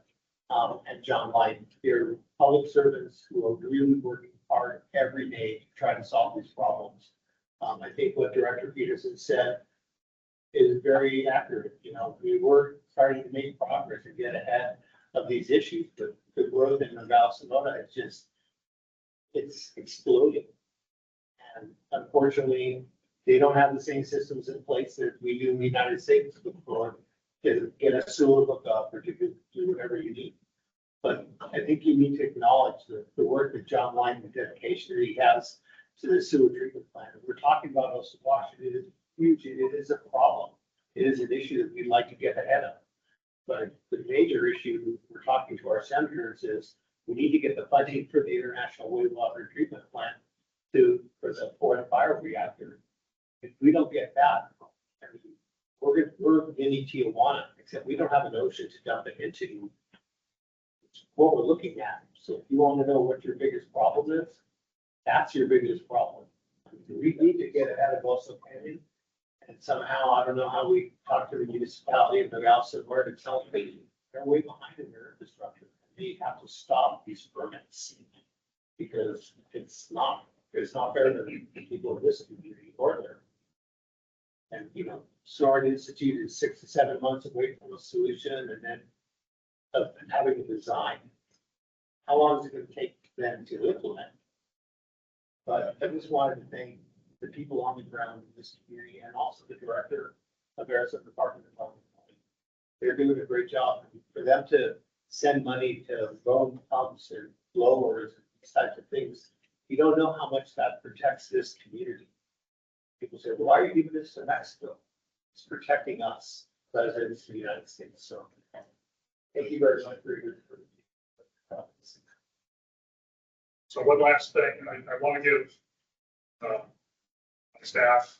and John Light, they're public servants who are really working hard every day to try to solve these problems. I think what Director Peterson said is very accurate. You know, we were starting to make progress and get ahead of these issues, but the growth in Nogales, Sonora is just, it's exploding. And unfortunately, they don't have the same systems in place that we do in the United States before to get a sewer hookup or to do whatever you need. But I think you need to acknowledge the work that John Line, the dedication that he has to the sewer treatment plant. We're talking about Osawash. It is huge. It is a problem. It is an issue that we'd like to get ahead of. But the major issue we're talking to our senators is we need to get the funding for the International Wastewater Treatment Plant for the foreign fire reactor. If we don't get that, I mean, we're mini Tijuana, except we don't have an ocean to dump it into. It's what we're looking at. So if you want to know what your biggest problem is, that's your biggest problem. We need to get ahead of also planning. And somehow, I don't know how we talk to the municipality of Nogales and where to tell them they're way behind in their infrastructure. They have to stop these permits because it's not fair to the people of this community or there. And, you know, Soaring Institute is 6 to 7 months away from a solution and then of having a design. How long is it going to take them to implement? But I just wanted to thank the people on the ground in this community and also the director of Arizona Department of Public Health. They're doing a great job. For them to send money to loan pumps and blowers and these types of things, you don't know how much that protects this community. People say, well, why are you giving this to Mexico? It's protecting us, residents of the United States. So thank you very much for your. So one last thing, I want to give my staff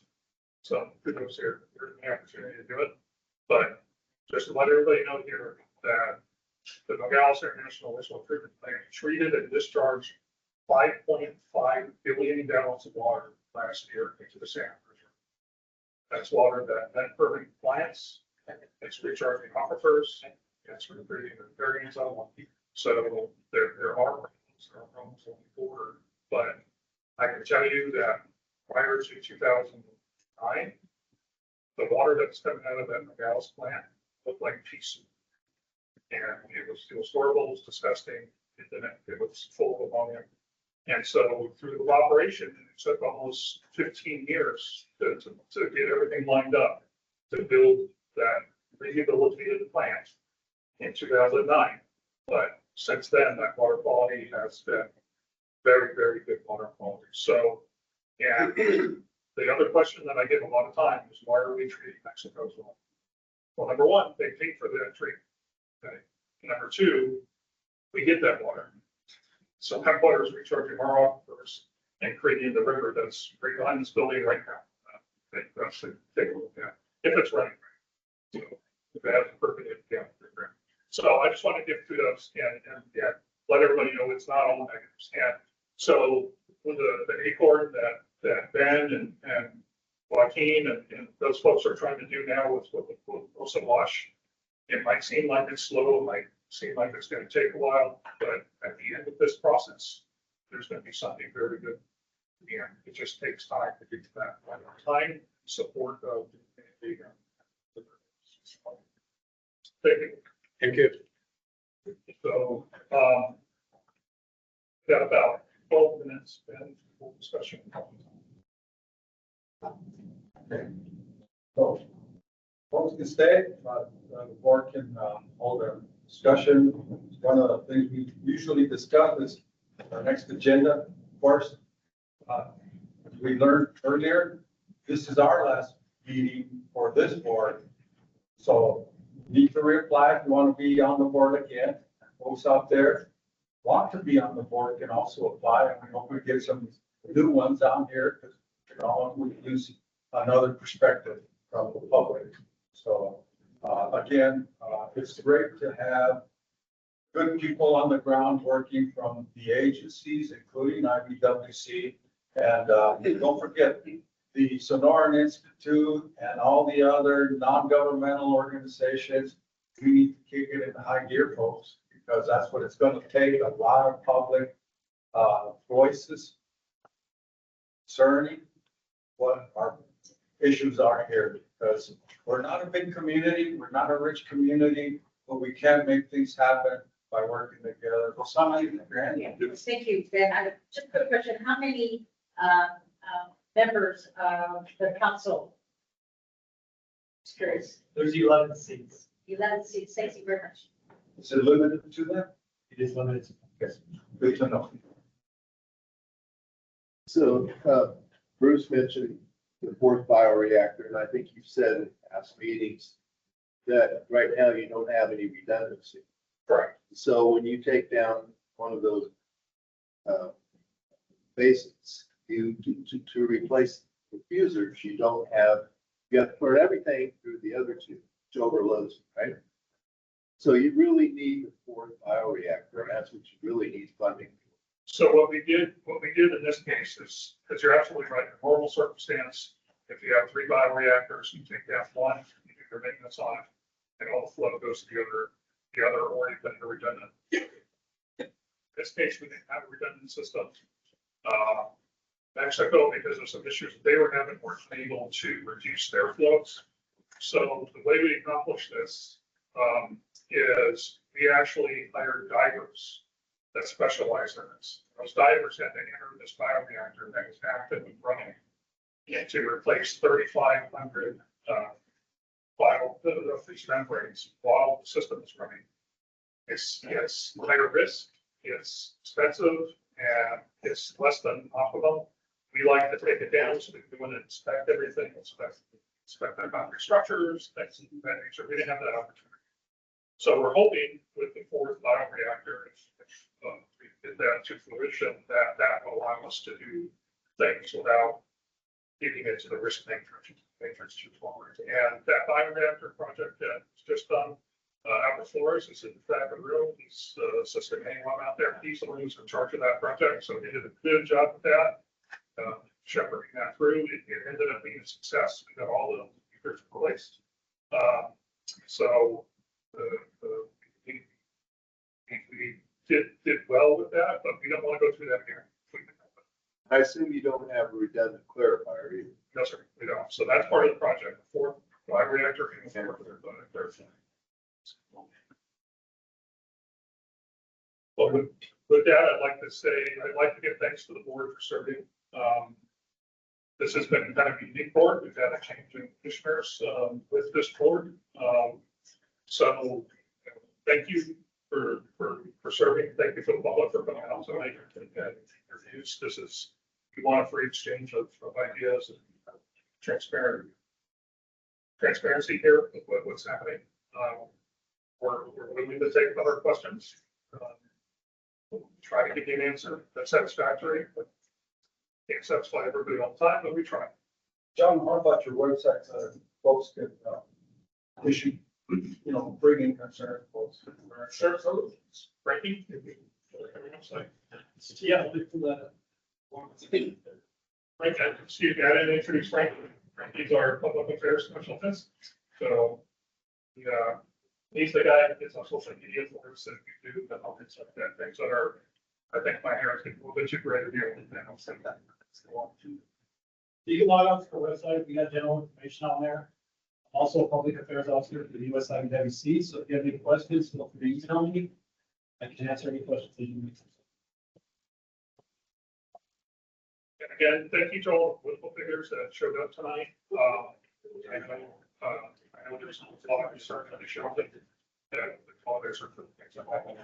some kudos here for the opportunity to do it. But just to let everybody know here that the Nogales International Wastewater Treatment Plant treated and discharged 5.5 billion gallons of water last year into the Santa Cruz River. That's water that then permanent plants, it's recharging aquifers, it's recreating the variants of them. So there are problems on the border, but I can tell you that prior to 2009, the water that's coming out of that Nogales plant looked like pea soup. And it was storable, it was disgusting, it was full of ammonia. And so through the operation, it took almost 15 years to get everything lined up to build that rehabilitated plant in 2009. But since then, that water quality has been very, very good water quality. So, and the other question that I get a lot of time is why are we treating Mexico's water? Well, number one, they pay for that treatment. Okay. Number two, we get that water. So that water is recharging our aquifers and creating the river that's right behind this building right now. Take a look at if it's running right. So if it hasn't perforated down the river. So I just want to give kudos and let everybody know it's not all negatives. And so with the acorn that Ben and Joaquin and those folks are trying to do now with Osawash, it might seem like it's slow, it might seem like it's going to take a while, but at the end of this process, there's going to be something very good. And it just takes time to get to that time, support of the community. Thank you. Thank you. So, got about 12 minutes and full discussion. Okay. So, folks can stay, the board can hold a discussion. One of the things we usually discuss is our next agenda. Of course, we learned earlier, this is our last meeting for this board. So need to reapply if you want to be on the board again. Folks out there want to be on the board can also apply, and we hope we get some new ones on here because we use another perspective from the public. So again, it's great to have good people on the ground working from the agencies, including IBWC. And don't forget, the Sonoran Institute and all the other non-governmental organizations, we need to kick it into high gear, folks, because that's what it's gonna take, a lot of public voices concerning what our issues are here, because we're not a big community, we're not a rich community, but we can make things happen by working together. Well, somebody, Thank you, Ben. I just put a question. How many members of the council? Just curious. There's 11 seats. 11 seats. Thank you very much. is it limited to that? It is limited to. Yes, good to know. So, Bruce mentioned the fourth bioreactor, and I think you said in past meetings that right now you don't have any redundancy. Correct. So when you take down one of those basins, to replace the fusers, you don't have, you have to put everything through the other two, which overloads, right? So you really need the fourth bioreactor, and that's what you really need funding for. So what we did in this case is, because you're absolutely right, in a normal circumstance, if you have 3 bioreactors, you take down one, you do your maintenance on it, and all the flow goes to the other, or you've got a redundant. In this case, we didn't have a redundant system. Mexico, because of some issues they were having, were able to reduce their flows. So the way we accomplish this is we actually hired divers that specialize in this. Those divers had to enter this bioreactor that was active and running to replace 3,500 of these membranes while the system is running. It's higher risk, it's expensive, and it's less than optimal. We like to take it down so we can go in and inspect everything, inspect their boundary structures, things of that nature. We didn't have that opportunity. So we're hoping with the fourth bioreactor, if we get that to fruition, that will allow us to do things without getting into the risk matrix too forward. And that bioreactor project that was just done out in Flores is in the back of the room. He's assistant anyone out there. He's the one who's in charge of that project. So he did a good job with that. Shepherding that through, it ended up being a success. We got all the meters replaced. So we did well with that, but we don't want to go through that again. I assume you don't have a redundant clarifier either. No, sir, we don't. So that's part of the project, the fourth bioreactor and the fourth clarifier. Well, with that, I'd like to give thanks to the board for serving. This has been kind of a unique board. We've had a change in commissioners with this board. So thank you for serving. Thank you for the public for coming out tonight and your views. We want a free exchange of ideas and transparency here with what's happening. We're willing to take other questions. We'll try to give you an answer that's satisfactory, but can't satisfy everybody all the time, but we try. John, how about your website so that folks could issue, bring in concern folks? Sure, so breaking. Yeah, look for that. Frank, excuse me, I didn't introduce Frank. Frankie's our public affairs specialist. So, yeah, he's the guy that gets on social media for us that we do, but all things like that, things that are, I think my hair is getting a little bit too gray to deal with, and I'll say that. You can log on to the website. We got general information on there. Also, a public affairs officer for the USIBWC. So if you have any questions, feel free to email me. I can answer any questions that you need. And again, thank you to all the political figures that showed up tonight. I know there's a lot of research that showed up that the call there for things that happened.